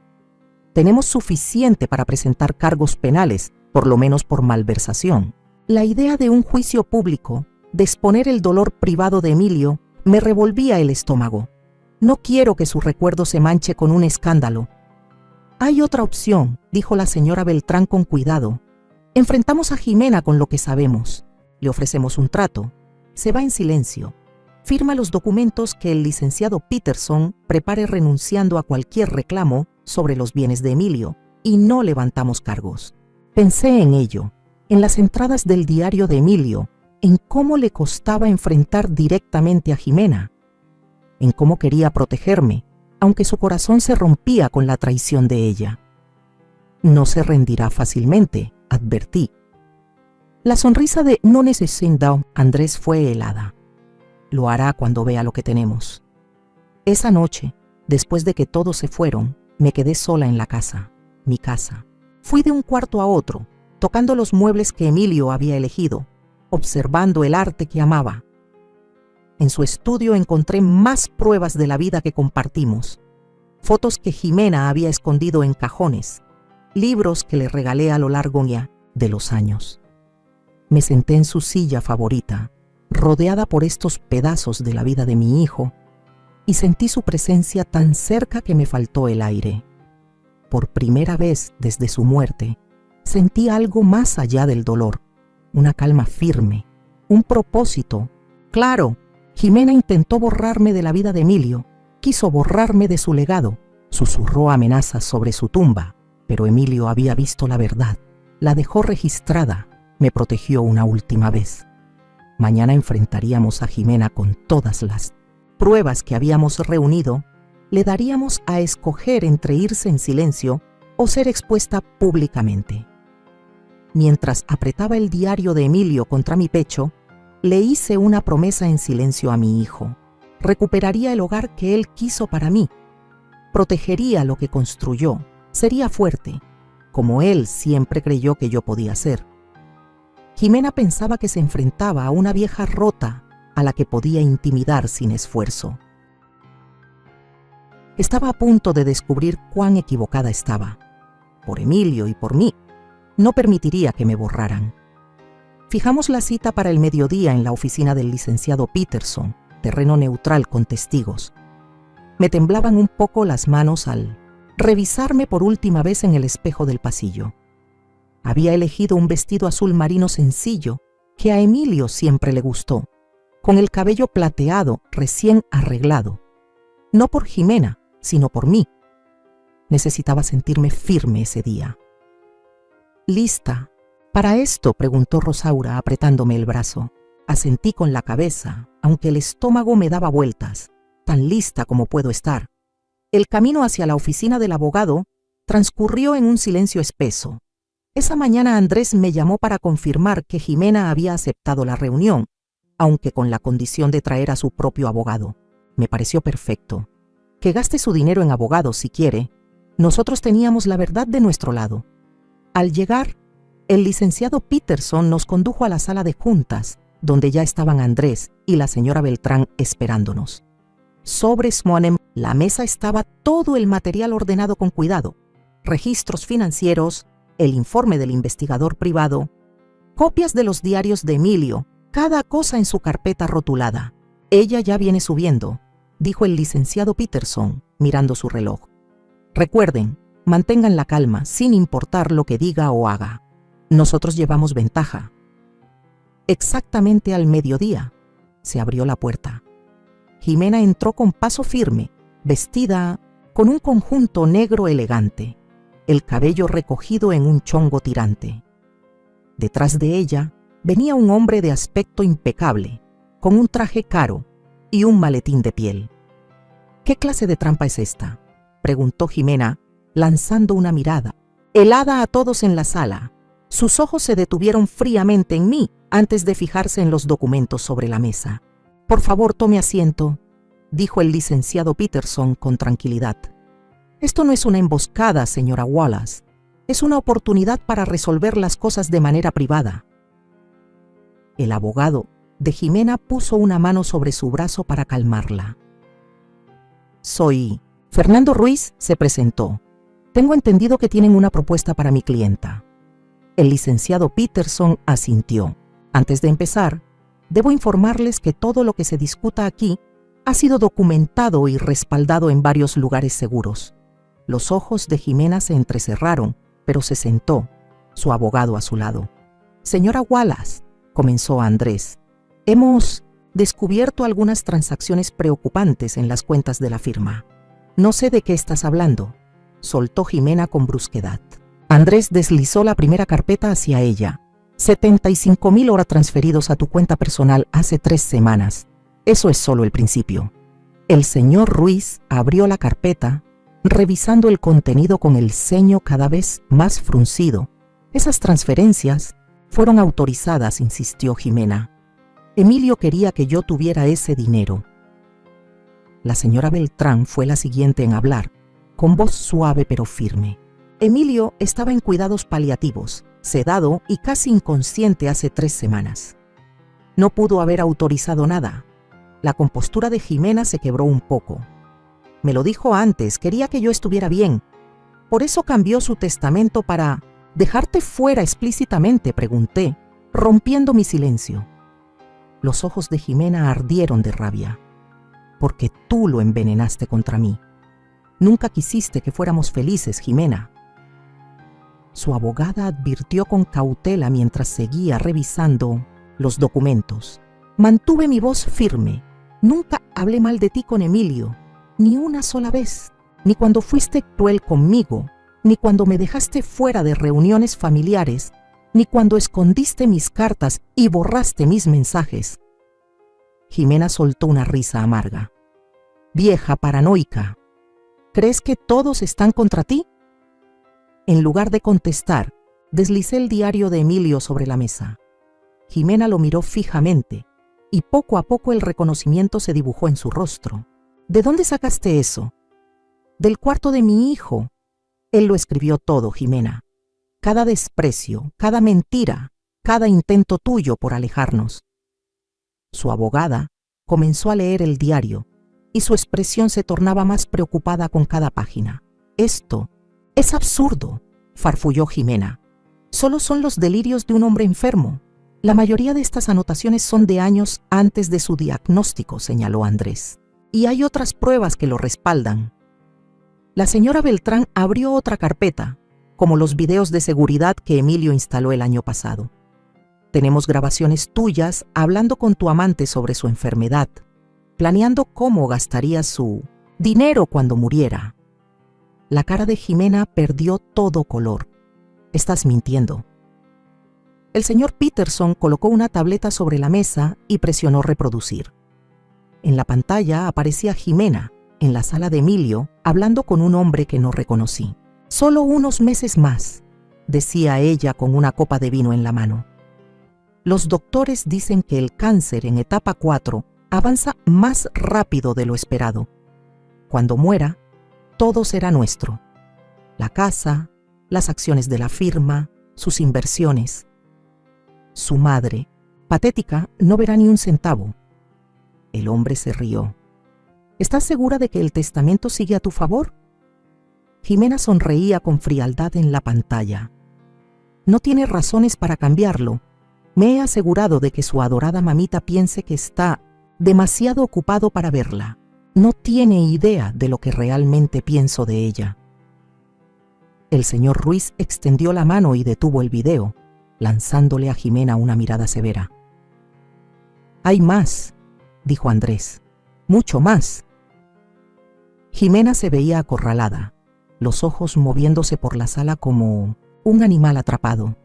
«Tenemos suficiente para presentar cargos penales, por lo menos por malversación». La idea de un juicio público, de exponer el dolor privado de Emilio, me revolvía el estómago. No quiero que su recuerdo se manche con un escándalo. «Hay otra opción», dijo la señora Beltrán con cuidado. «Enfrentamos a Jimena con lo que sabemos. Le ofrecemos un trato. Se va en silencio. Firma los documentos que el licenciado Peterson prepare renunciando a cualquier reclamo sobre los bienes de Emilio y no levantamos cargos». Pensé en ello, en las entradas del diario de Emilio, en cómo le costaba enfrentar directamente a Jimena, en cómo quería protegerme, aunque su corazón se rompía con la traición de ella. «No se rendirá fácilmente», advertí. La sonrisa de «no necesito» Andrés fue helada. «Lo hará cuando vea lo que tenemos». Esa noche, después de que todos se fueron, me quedé sola en la casa, mi casa. Fui de un cuarto a otro, tocando los muebles que Emilio había elegido, observando el arte que amaba. En su estudio encontré más pruebas de la vida que compartimos, fotos que Jimena había escondido en cajones, libros que le regalé a lo largo de los años. Me senté en su silla favorita, rodeada por estos pedazos de la vida de mi hijo, y sentí su presencia tan cerca que me faltó el aire. Por primera vez desde su muerte, sentí algo más allá del dolor, una calma firme, un propósito. Claro, Jimena intentó borrarme de la vida de Emilio, quiso borrarme de su legado, susurró amenazas sobre su tumba, pero Emilio había visto la verdad, la dejó registrada, me protegió una última vez. Mañana enfrentaríamos a Jimena con todas las pruebas que habíamos reunido le daríamos a escoger entre irse en silencio o ser expuesta públicamente. Mientras apretaba el diario de Emilio contra mi pecho, le hice una promesa en silencio a mi hijo. Recuperaría el hogar que él quiso para mí. Protegería lo que construyó. Sería fuerte, como él siempre creyó que yo podía ser. Jimena pensaba que se enfrentaba a una vieja rota a la que podía intimidar sin esfuerzo. Estaba a punto de descubrir cuán equivocada estaba. Por Emilio y por mí, no permitiría que me borraran. Fijamos la cita para el mediodía en la oficina del licenciado Peterson, terreno neutral con testigos. Me temblaban un poco las manos al revisarme por última vez en el espejo del pasillo. Había elegido un vestido azul marino sencillo que a Emilio siempre le gustó, con el cabello plateado recién arreglado. No por Jimena, sino por mí. Necesitaba sentirme firme ese día. ¿Lista para esto?, preguntó Rosaura apretándome el brazo. Asentí con la cabeza, aunque el estómago me daba vueltas. Tan lista como puedo estar. El camino hacia la oficina del abogado transcurrió en un silencio espeso. Esa mañana Andrés me llamó para confirmar que Jimena había aceptado la reunión, aunque con la condición de traer a su propio abogado. Me pareció perfecto. Que gaste su dinero en abogados si quiere. Nosotros teníamos la verdad de nuestro lado. Al llegar, el licenciado Peterson nos condujo a la sala de juntas, donde ya estaban Andrés y la señora Beltrán esperándonos. Sobre Smonem, la mesa estaba todo el material ordenado con cuidado. Registros financieros, el informe del investigador privado, copias de los diarios de Emilio, cada cosa en su carpeta rotulada. Ella ya viene subiendo, dijo el licenciado Peterson, mirando su reloj. Recuerden, mantengan la calma, sin importar lo que diga o haga. Nosotros llevamos ventaja. Exactamente al mediodía, se abrió la puerta. Jimena entró con paso firme, vestida con un conjunto negro elegante, el cabello recogido en un chongo tirante. Detrás de ella venía un hombre de aspecto impecable, con un traje caro y un maletín de piel. ¿Qué clase de trampa es esta?, preguntó Jimena, lanzando una mirada helada a todos en la sala. Sus ojos se detuvieron fríamente en mí antes de fijarse en los documentos sobre la mesa. Por favor, tome asiento, dijo el licenciado Peterson con tranquilidad. Esto no es una emboscada, señora Wallace. Es una oportunidad para resolver las cosas de manera privada. El abogado de Jimena puso una mano sobre su brazo para calmarla. Soy Fernando Ruiz, se presentó. Tengo entendido que tienen una propuesta para mi clienta. El licenciado Peterson asintió. Antes de empezar, debo informarles que todo lo que se discuta aquí ha sido documentado y respaldado en varios lugares seguros. Los ojos de Jimena se entrecerraron, pero se sentó, su abogado a su lado. Señora Wallace, comenzó Andrés, hemos descubierto algunas transacciones preocupantes en las cuentas de la firma. No sé de qué estás hablando, soltó Jimena con brusquedad. Andrés deslizó la primera carpeta hacia ella. 75,000 horas transferidos a tu cuenta personal hace 3 semanas. Eso es solo el principio. El señor Ruiz abrió la carpeta, revisando el contenido con el ceño cada vez más fruncido. Esas transferencias fueron autorizadas, insistió Jimena. Emilio quería que yo tuviera ese dinero. La señora Beltrán fue la siguiente en hablar, con voz suave pero firme. Emilio estaba en cuidados paliativos, sedado y casi inconsciente hace 3 semanas. No pudo haber autorizado nada. La compostura de Jimena se quebró un poco. Me lo dijo antes, quería que yo estuviera bien. Por eso cambió su testamento para dejarte fuera explícitamente, pregunté, rompiendo mi silencio. Los ojos de Jimena ardieron de rabia. Porque tú lo envenenaste contra mí. Nunca quisiste que fuéramos felices, Jimena. Su abogada advirtió con cautela mientras seguía revisando los documentos. Mantuve mi voz firme. Nunca hablé mal de ti con Emilio, ni una sola vez, ni cuando fuiste cruel conmigo, ni cuando me dejaste fuera de reuniones familiares, ni cuando escondiste mis cartas y borraste mis mensajes. Jimena soltó una risa amarga. Vieja paranoica, ¿Crees que todos están contra ti? En lugar de contestar, deslicé el diario de Emilio sobre la mesa. Jimena lo miró fijamente y poco a poco el reconocimiento se dibujó en su rostro. ¿De dónde sacaste eso? Del cuarto de mi hijo. Él lo escribió todo, Jimena. Cada desprecio, cada mentira, cada intento tuyo por alejarnos. Su abogada comenzó a leer el diario y su expresión se tornaba más preocupada con cada página. Esto es absurdo, farfulló Jimena. Solo son los delirios de un hombre enfermo. La mayoría de estas anotaciones son de años antes de su diagnóstico, señaló Andrés. Y hay otras pruebas que lo respaldan. La señora Beltrán abrió otra carpeta, como los videos de seguridad que Emilio instaló el año pasado. Tenemos grabaciones tuyas hablando con tu amante sobre su enfermedad, planeando cómo gastaría su dinero cuando muriera. La cara de Jimena perdió todo color. Estás mintiendo. El señor Peterson colocó una tableta sobre la mesa y presionó reproducir. En la pantalla aparecía Jimena, en la sala de Emilio, hablando con un hombre que no reconocí. Solo unos meses más, decía ella con una copa de vino en la mano. Los doctores dicen que el cáncer en etapa 4 avanza más rápido de lo esperado. Cuando muera, todo será nuestro. La casa, las acciones de la firma, sus inversiones. Su madre, patética, no verá ni un centavo. El hombre se rió. ¿Estás segura de que el testamento sigue a tu favor? Jimena sonreía con frialdad en la pantalla. No tiene razones para cambiarlo. Me he asegurado de que su adorada mamita piense que está demasiado ocupado para verla. No tiene idea de lo que realmente pienso de ella. El señor Ruiz extendió la mano y detuvo el video, lanzándole a Jimena una mirada severa. Hay más, dijo Andrés, mucho más. Jimena se veía acorralada, los ojos moviéndose por la sala como un animal atrapado.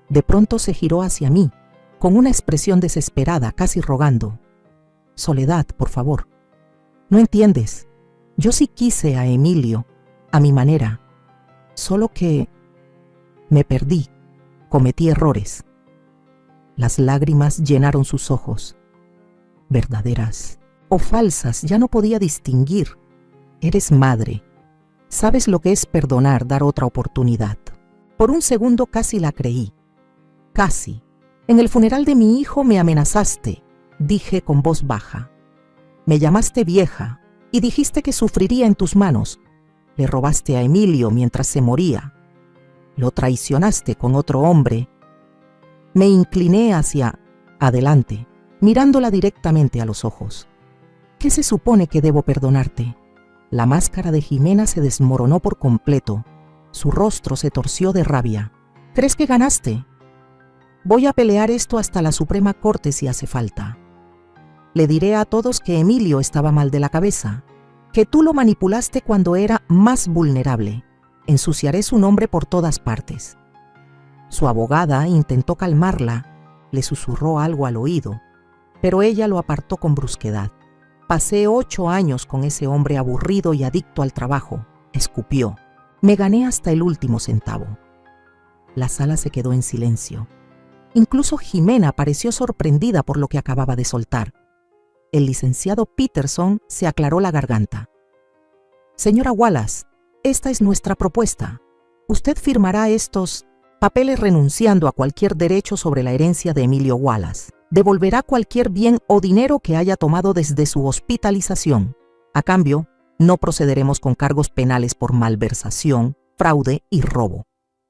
De pronto se giró hacia mí, con una expresión desesperada, casi rogando. Soledad, por favor. No entiendes. Yo sí quise a Emilio, a mi manera. Solo que me perdí, cometí errores. Las lágrimas llenaron sus ojos. Verdaderas o falsas, ya no podía distinguir. Eres madre. Sabes lo que es perdonar, dar otra oportunidad. Por un segundo casi la creí. Casi. En el funeral de mi hijo me amenazaste, dije con voz baja. Me llamaste vieja y dijiste que sufriría en tus manos. Le robaste a Emilio mientras se moría. Lo traicionaste con otro hombre. Me incliné hacia adelante, mirándola directamente a los ojos. ¿Qué se supone que debo perdonarte? La máscara de Jimena se desmoronó por completo. Su rostro se torció de rabia. ¿Crees que ganaste? Voy a pelear esto hasta la Suprema Corte si hace falta. Le diré a todos que Emilio estaba mal de la cabeza, que tú lo manipulaste cuando era más vulnerable. Ensuciaré su nombre por todas partes. Su abogada intentó calmarla, le susurró algo al oído, pero ella lo apartó con brusquedad. Pasé 8 años con ese hombre aburrido y adicto al trabajo, escupió. Me gané hasta el último centavo. La sala se quedó en silencio. Incluso Jimena pareció sorprendida por lo que acababa de soltar. El licenciado Peterson se aclaró la garganta. Señora Wallace, esta es nuestra propuesta. Usted firmará estos papeles renunciando a cualquier derecho sobre la herencia de Emilio Wallace. Devolverá cualquier bien o dinero que haya tomado desde su hospitalización. A cambio, no procederemos con cargos penales por malversación, fraude y robo.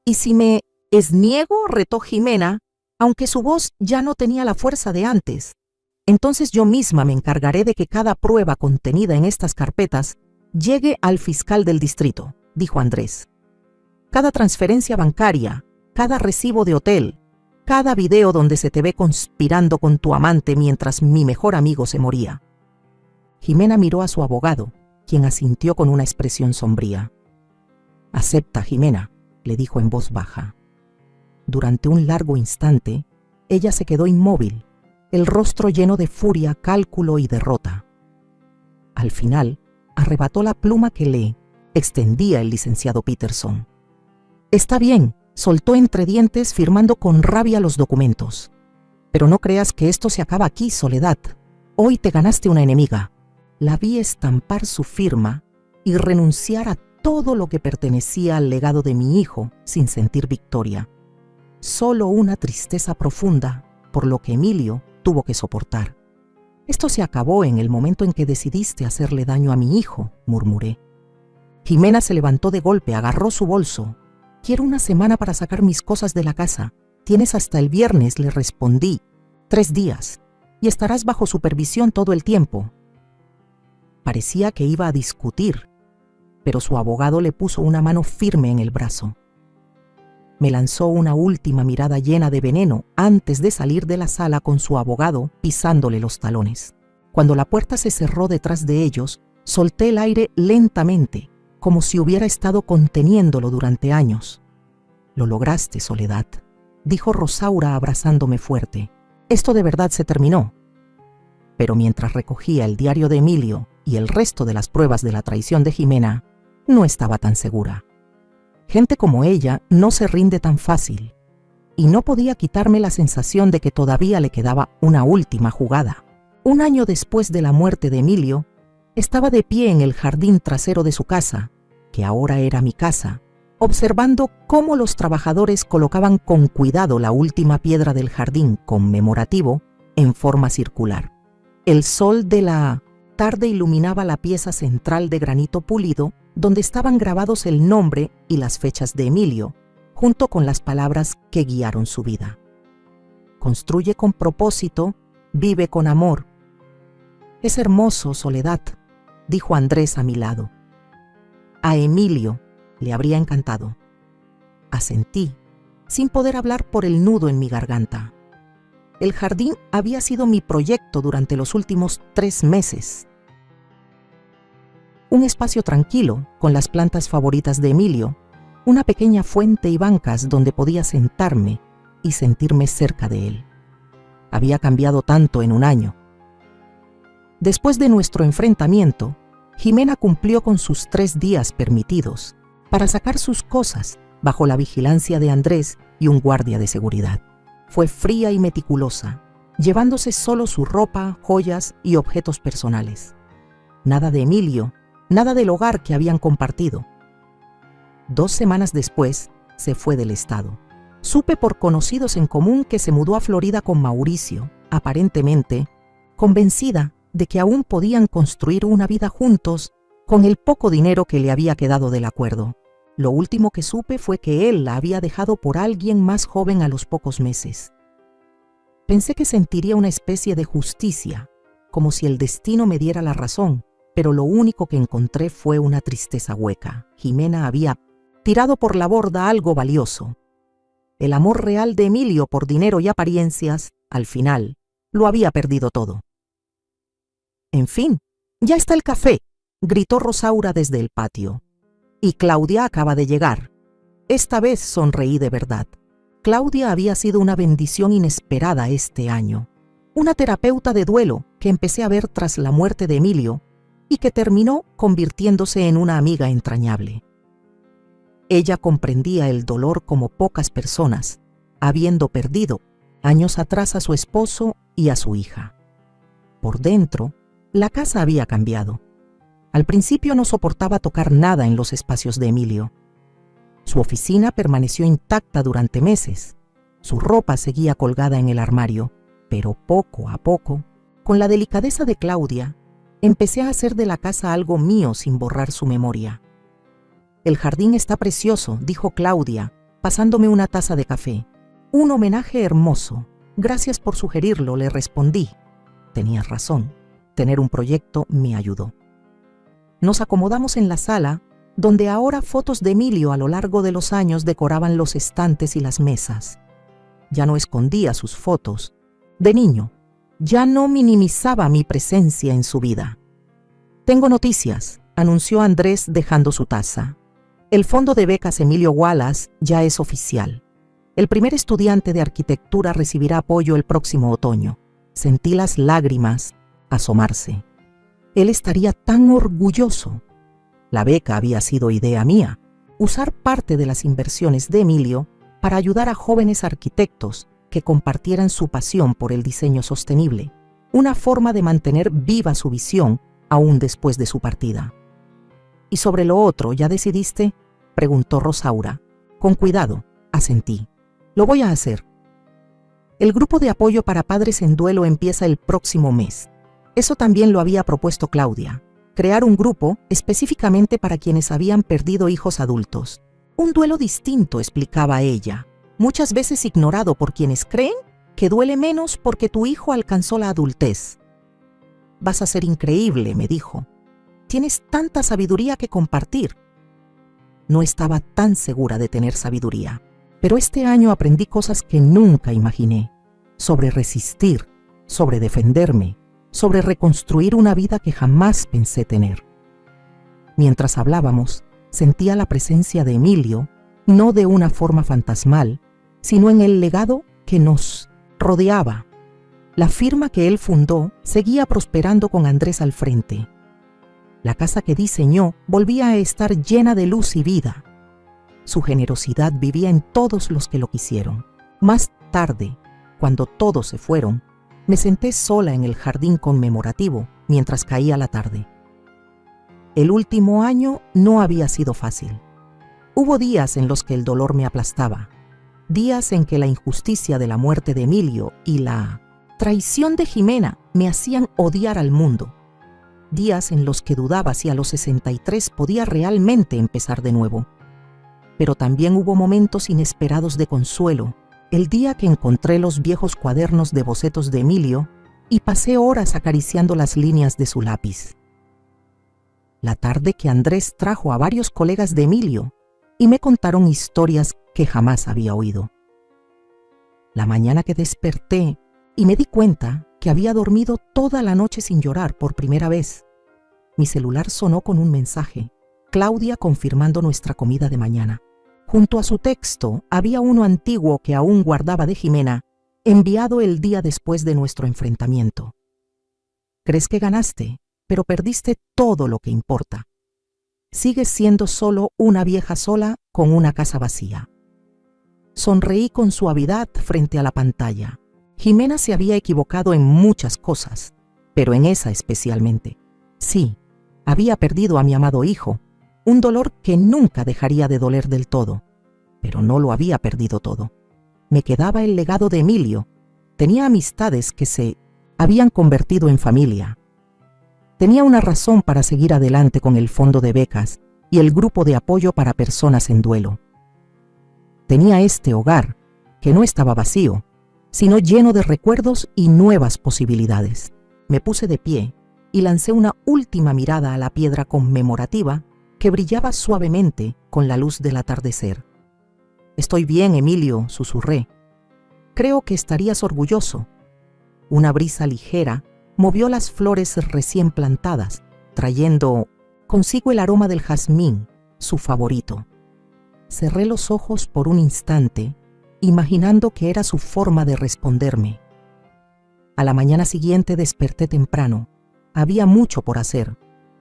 ¿Y si me esniego?, retó Jimena, aunque su voz ya no tenía la fuerza de antes. Entonces yo misma me encargaré de que cada prueba contenida en estas carpetas llegue al fiscal del distrito, dijo Andrés. Cada transferencia bancaria, cada recibo de hotel, cada video donde se te ve conspirando con tu amante mientras mi mejor amigo se moría. Jimena miró a su abogado, quien asintió con una expresión sombría. Acepta, Jimena, le dijo en voz baja. Durante un largo instante, ella se quedó inmóvil, el rostro lleno de furia, cálculo y derrota. Al final, arrebató la pluma que le extendía el licenciado Peterson. Está bien, soltó entre dientes, firmando con rabia los documentos. Pero no creas que esto se acaba aquí, Soledad. Hoy te ganaste una enemiga. La vi estampar su firma y renunciar a todo lo que pertenecía al legado de mi hijo sin sentir victoria. Solo una tristeza profunda por lo que Emilio tuvo que soportar. Esto se acabó en el momento en que decidiste hacerle daño a mi hijo, murmuré. Jimena se levantó de golpe, agarró su bolso. Quiero una semana para sacar mis cosas de la casa. Tienes hasta el viernes, le respondí. 3 días. Y estarás bajo supervisión todo el tiempo. Parecía que iba a discutir, pero su abogado le puso una mano firme en el brazo. Me lanzó una última mirada llena de veneno antes de salir de la sala con su abogado pisándole los talones. Cuando la puerta se cerró detrás de ellos, solté el aire lentamente, como si hubiera estado conteniéndolo durante años. Lo lograste, Soledad, dijo Rosaura abrazándome fuerte. Esto de verdad se terminó. Pero mientras recogía el diario de Emilio y el resto de las pruebas de la traición de Jimena, no estaba tan segura. Gente como ella no se rinde tan fácil, y no podía quitarme la sensación de que todavía le quedaba una última jugada. 1 año después de la muerte de Emilio, estaba de pie en el jardín trasero de su casa, que ahora era mi casa, observando cómo los trabajadores colocaban con cuidado la última piedra del jardín conmemorativo en forma circular. El sol de la tarde iluminaba la pieza central de granito pulido donde estaban grabados el nombre y las fechas de Emilio, junto con las palabras que guiaron su vida. Construye con propósito, vive con amor. Es hermoso, Soledad, dijo Andrés a mi lado. A Emilio le habría encantado. Asentí, sin poder hablar por el nudo en mi garganta. El jardín había sido mi proyecto durante los últimos 3 meses. Un espacio tranquilo, con las plantas favoritas de Emilio, una pequeña fuente y bancas donde podía sentarme y sentirme cerca de él. Había cambiado tanto en 1 año. Después de nuestro enfrentamiento, Jimena cumplió con sus 3 días permitidos para sacar sus cosas bajo la vigilancia de Andrés y un guardia de seguridad. Fue fría y meticulosa, llevándose solo su ropa, joyas y objetos personales. Nada de Emilio, nada del hogar que habían compartido. 2 semanas después, se fue del estado. Supe por conocidos en común que se mudó a Florida con Mauricio, aparentemente convencida de que aún podían construir una vida juntos con el poco dinero que le había quedado del acuerdo. Lo último que supe fue que él la había dejado por alguien más joven a los pocos meses. Pensé que sentiría una especie de justicia, como si el destino me diera la razón, pero lo único que encontré fue una tristeza hueca. Jimena había tirado por la borda algo valioso. El amor real de Emilio por dinero y apariencias, al final, lo había perdido todo. En fin, ya está el café, gritó Rosaura desde el patio. Y Claudia acaba de llegar. Esta vez sonreí de verdad. Claudia había sido una bendición inesperada este año. Una terapeuta de duelo que empecé a ver tras la muerte de Emilio y que terminó convirtiéndose en una amiga entrañable. Ella comprendía el dolor como pocas personas, habiendo perdido años atrás a su esposo y a su hija. Por dentro, la casa había cambiado. Al principio no soportaba tocar nada en los espacios de Emilio. Su oficina permaneció intacta durante meses. Su ropa seguía colgada en el armario, pero poco a poco, con la delicadeza de Claudia, empecé a hacer de la casa algo mío sin borrar su memoria. El jardín está precioso, dijo Claudia, pasándome una taza de café. Un homenaje hermoso. Gracias por sugerirlo, le respondí. Tenías razón. Tener un proyecto me ayudó. Nos acomodamos en la sala, donde ahora fotos de Emilio a lo largo de los años decoraban los estantes y las mesas. Ya no escondía sus fotos. De niño, ya no minimizaba mi presencia en su vida. Tengo noticias, anunció Andrés dejando su taza. El fondo de becas Emilio Wallace ya es oficial. El primer estudiante de arquitectura recibirá apoyo el próximo otoño. Sentí las lágrimas asomarse. Él estaría tan orgulloso. La beca había sido idea mía. Usar parte de las inversiones de Emilio para ayudar a jóvenes arquitectos que compartieran su pasión por el diseño sostenible, una forma de mantener viva su visión aún después de su partida. ¿Y sobre lo otro, ya decidiste?, preguntó Rosaura. Con cuidado, asentí. Lo voy a hacer. El grupo de apoyo para padres en duelo empieza el próximo mes. Eso también lo había propuesto Claudia. Crear un grupo específicamente para quienes habían perdido hijos adultos. Un duelo distinto, explicaba ella, muchas veces ignorado por quienes creen que duele menos porque tu hijo alcanzó la adultez. Vas a ser increíble, me dijo. Tienes tanta sabiduría que compartir. No estaba tan segura de tener sabiduría, pero este año aprendí cosas que nunca imaginé, sobre resistir, sobre defenderme, sobre reconstruir una vida que jamás pensé tener. Mientras hablábamos, sentía la presencia de Emilio, no de una forma fantasmal, sino en el legado que nos rodeaba. La firma que él fundó seguía prosperando con Andrés al frente. La casa que diseñó volvía a estar llena de luz y vida. Su generosidad vivía en todos los que lo quisieron. Más tarde, cuando todos se fueron, me senté sola en el jardín conmemorativo mientras caía la tarde. El último año no había sido fácil. Hubo días en los que el dolor me aplastaba, días en que la injusticia de la muerte de Emilio y la traición de Jimena me hacían odiar al mundo, días en los que dudaba si a los 63 podía realmente empezar de nuevo. Pero también hubo momentos inesperados de consuelo, el día que encontré los viejos cuadernos de bocetos de Emilio y pasé horas acariciando las líneas de su lápiz. La tarde que Andrés trajo a varios colegas de Emilio y me contaron historias que jamás había oído. La mañana que desperté y me di cuenta que había dormido toda la noche sin llorar por primera vez, mi celular sonó con un mensaje, Claudia confirmando nuestra comida de mañana. Junto a su texto había uno antiguo que aún guardaba de Jimena, enviado el día después de nuestro enfrentamiento. Crees que ganaste, pero perdiste todo lo que importa. Sigues siendo solo una vieja sola con una casa vacía. Sonreí con suavidad frente a la pantalla. Jimena se había equivocado en muchas cosas, pero en esa especialmente. Sí, había perdido a mi amado hijo, un dolor que nunca dejaría de doler del todo, pero no lo había perdido todo. Me quedaba el legado de Emilio. Tenía amistades que se habían convertido en familia. Tenía una razón para seguir adelante con el fondo de becas y el grupo de apoyo para personas en duelo. Tenía este hogar, que no estaba vacío, sino lleno de recuerdos y nuevas posibilidades. Me puse de pie y lancé una última mirada a la piedra conmemorativa que brillaba suavemente con la luz del atardecer. «Estoy bien, Emilio», susurré. «Creo que estarías orgulloso». Una brisa ligera movió las flores recién plantadas, trayendo consigo el aroma del jazmín, su favorito. Cerré los ojos por un instante, imaginando que era su forma de responderme. A la mañana siguiente desperté temprano. Había mucho por hacer.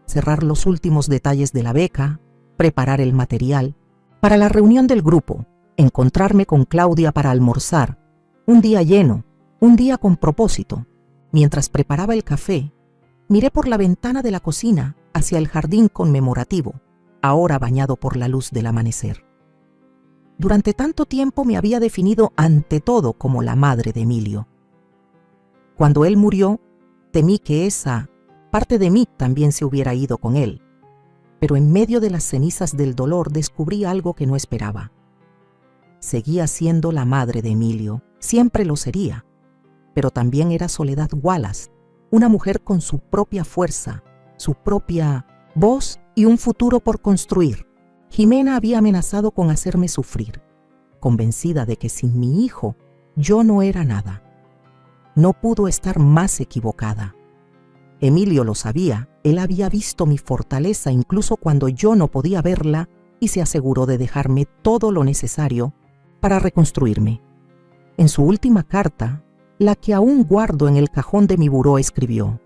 Cerrar los últimos detalles de la beca, preparar el material para la reunión del grupo, encontrarme con Claudia para almorzar. Un día lleno, un día con propósito. Mientras preparaba el café, miré por la ventana de la cocina hacia el jardín conmemorativo, ahora bañado por la luz del amanecer. Durante tanto tiempo me había definido ante todo como la madre de Emilio. Cuando él murió, temí que esa parte de mí también se hubiera ido con él, pero en medio de las cenizas del dolor descubrí algo que no esperaba. Seguía siendo la madre de Emilio, siempre lo sería, pero también era Soledad Wallace, una mujer con su propia fuerza, su propia voz y un futuro por construir. Jimena había amenazado con hacerme sufrir, convencida de que sin mi hijo yo no era nada. No pudo estar más equivocada. Emilio lo sabía, él había visto mi fortaleza incluso cuando yo no podía verla y se aseguró de dejarme todo lo necesario para reconstruirme. En su última carta, la que aún guardo en el cajón de mi buró, escribió: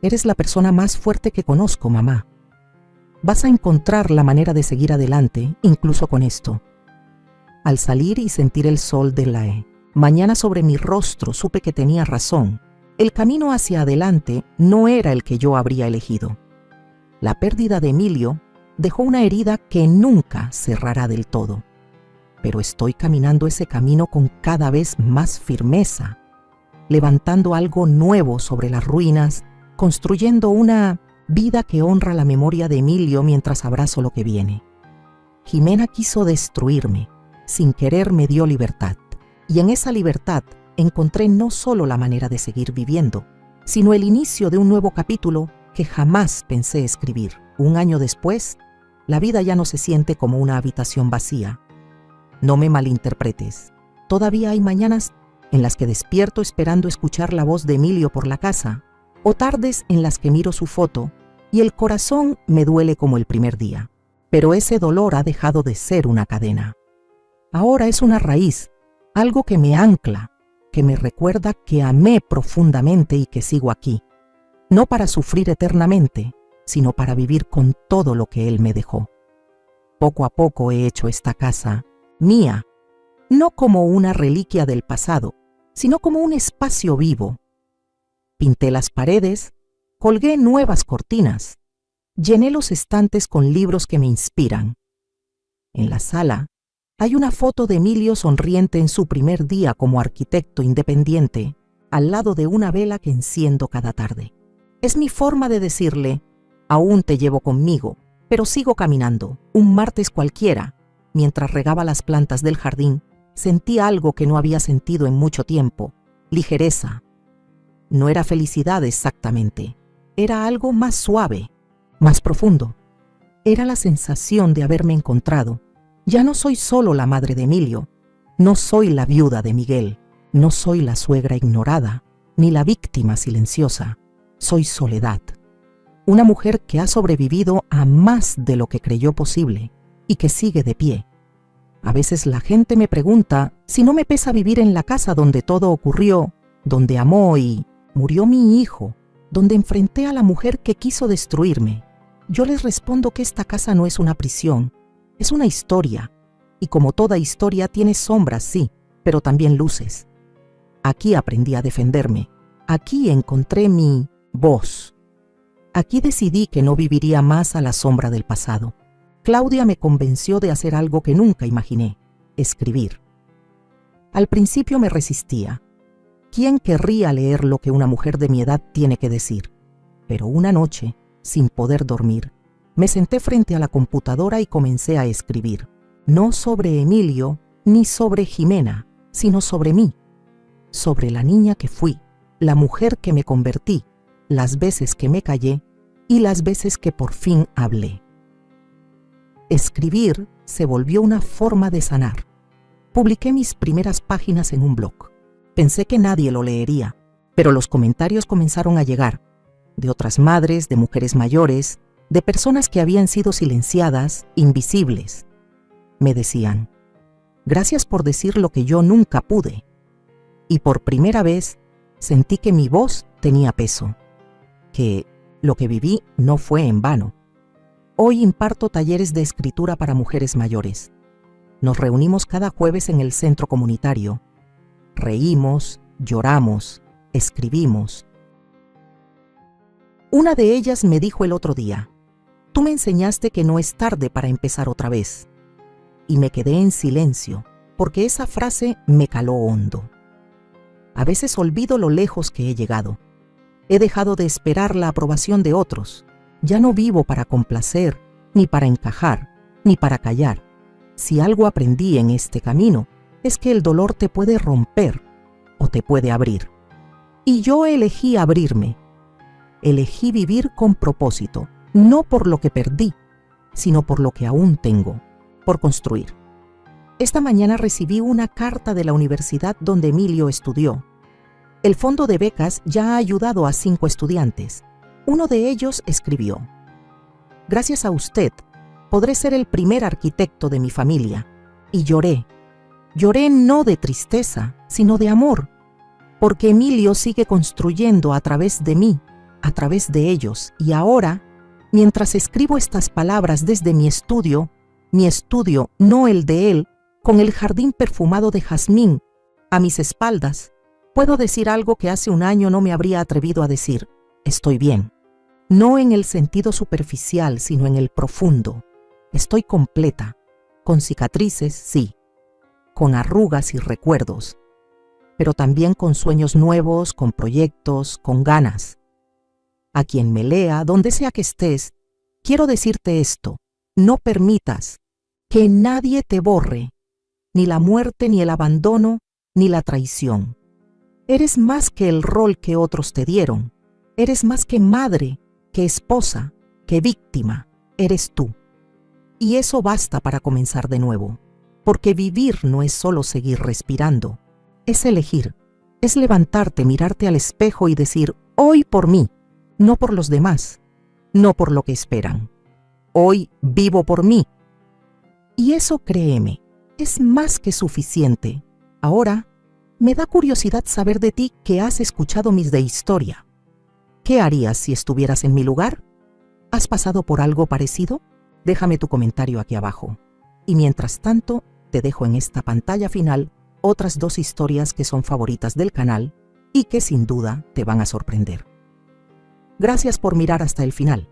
Eres la persona más fuerte que conozco, mamá. Vas a encontrar la manera de seguir adelante, incluso con esto. Al salir y sentir el sol de la mañana sobre mi rostro, supe que tenía razón. El camino hacia adelante no era el que yo habría elegido. La pérdida de Emilio dejó una herida que nunca cerrará del todo. Pero estoy caminando ese camino con cada vez más firmeza, levantando algo nuevo sobre las ruinas, construyendo una vida que honra la memoria de Emilio mientras abrazo lo que viene. Jimena quiso destruirme, sin querer me dio libertad, y en esa libertad encontré no solo la manera de seguir viviendo, sino el inicio de un nuevo capítulo que jamás pensé escribir. Un año después, la vida ya no se siente como una habitación vacía. No me malinterpretes, todavía hay mañanas en las que despierto esperando escuchar la voz de Emilio por la casa, o tardes en las que miro su foto y el corazón me duele como el primer día. Pero ese dolor ha dejado de ser una cadena. Ahora es una raíz, algo que me ancla, que me recuerda que amé profundamente y que sigo aquí, no para sufrir eternamente, sino para vivir con todo lo que él me dejó. Poco a poco he hecho esta casa mía, no como una reliquia del pasado, sino como un espacio vivo. Pinté las paredes, colgué nuevas cortinas, llené los estantes con libros que me inspiran. En la sala hay una foto de Emilio sonriente en su primer día como arquitecto independiente, al lado de una vela que enciendo cada tarde. Es mi forma de decirle, aún te llevo conmigo, pero sigo caminando. Un martes cualquiera, mientras regaba las plantas del jardín, sentí algo que no había sentido en mucho tiempo, ligereza. No era felicidad exactamente, era algo más suave, más profundo. Era la sensación de haberme encontrado. Ya no soy solo la madre de Emilio, no soy la viuda de Miguel, no soy la suegra ignorada, ni la víctima silenciosa. Soy Soledad, una mujer que ha sobrevivido a más de lo que creyó posible y que sigue de pie. A veces la gente me pregunta si no me pesa vivir en la casa donde todo ocurrió, donde amó y murió mi hijo, donde enfrenté a la mujer que quiso destruirme. Yo les respondo que esta casa no es una prisión, es una historia, y como toda historia tiene sombras, sí, pero también luces. Aquí aprendí a defenderme, aquí encontré mi voz. Aquí decidí que no viviría más a la sombra del pasado. Claudia me convenció de hacer algo que nunca imaginé, escribir. Al principio me resistía. ¿Quién querría leer lo que una mujer de mi edad tiene que decir? Pero una noche, sin poder dormir, me senté frente a la computadora y comencé a escribir. No sobre Emilio ni sobre Jimena, sino sobre mí. Sobre la niña que fui, la mujer que me convertí, las veces que me callé y las veces que por fin hablé. Escribir se volvió una forma de sanar. Publiqué mis primeras páginas en un blog. Pensé que nadie lo leería, pero los comentarios comenzaron a llegar, de otras madres, de mujeres mayores, de personas que habían sido silenciadas, invisibles. Me decían, gracias por decir lo que yo nunca pude. Y por primera vez sentí que mi voz tenía peso, que lo que viví no fue en vano. Hoy imparto talleres de escritura para mujeres mayores. Nos reunimos cada jueves en el centro comunitario. Reímos, lloramos, escribimos. Una de ellas me dijo el otro día, tú me enseñaste que no es tarde para empezar otra vez. Y me quedé en silencio, porque esa frase me caló hondo. A veces olvido lo lejos que he llegado. He dejado de esperar la aprobación de otros. Ya no vivo para complacer, ni para encajar, ni para callar. Si algo aprendí en este camino, es que el dolor te puede romper o te puede abrir. Y yo elegí abrirme. Elegí vivir con propósito, no por lo que perdí, sino por lo que aún tengo, por construir. Esta mañana recibí una carta de la universidad donde Emilio estudió. El fondo de becas ya ha ayudado a 5 estudiantes. Uno de ellos escribió, gracias a usted, podré ser el primer arquitecto de mi familia. Y lloré. Lloré no de tristeza, sino de amor, porque Emilio sigue construyendo a través de mí a través de ellos, y ahora, mientras escribo estas palabras desde mi estudio, no el de él, con el jardín perfumado de jazmín a mis espaldas, puedo decir algo que hace un año no me habría atrevido a decir: estoy bien. No en el sentido superficial, sino en el profundo. Estoy completa, con cicatrices, sí, con arrugas y recuerdos, pero también con sueños nuevos, con proyectos, con ganas. A quien me lea, donde sea que estés, quiero decirte esto: no permitas que nadie te borre, ni la muerte, ni el abandono, ni la traición. Eres más que el rol que otros te dieron. Eres más que madre, que esposa, que víctima. Eres tú. Y eso basta para comenzar de nuevo, porque vivir no es solo seguir respirando, es elegir, es levantarte, mirarte al espejo y decir: hoy por mí, no por los demás, no por lo que esperan. Hoy vivo por mí. Y eso, créeme, es más que suficiente. Ahora, me da curiosidad saber de ti que has escuchado mis de historia. ¿Qué harías si estuvieras en mi lugar? ¿Has pasado por algo parecido? Déjame tu comentario aquí abajo. Y mientras tanto, te dejo en esta pantalla final otras 2 historias que son favoritas del canal y que sin duda te van a sorprender. Gracias por mirar hasta el final.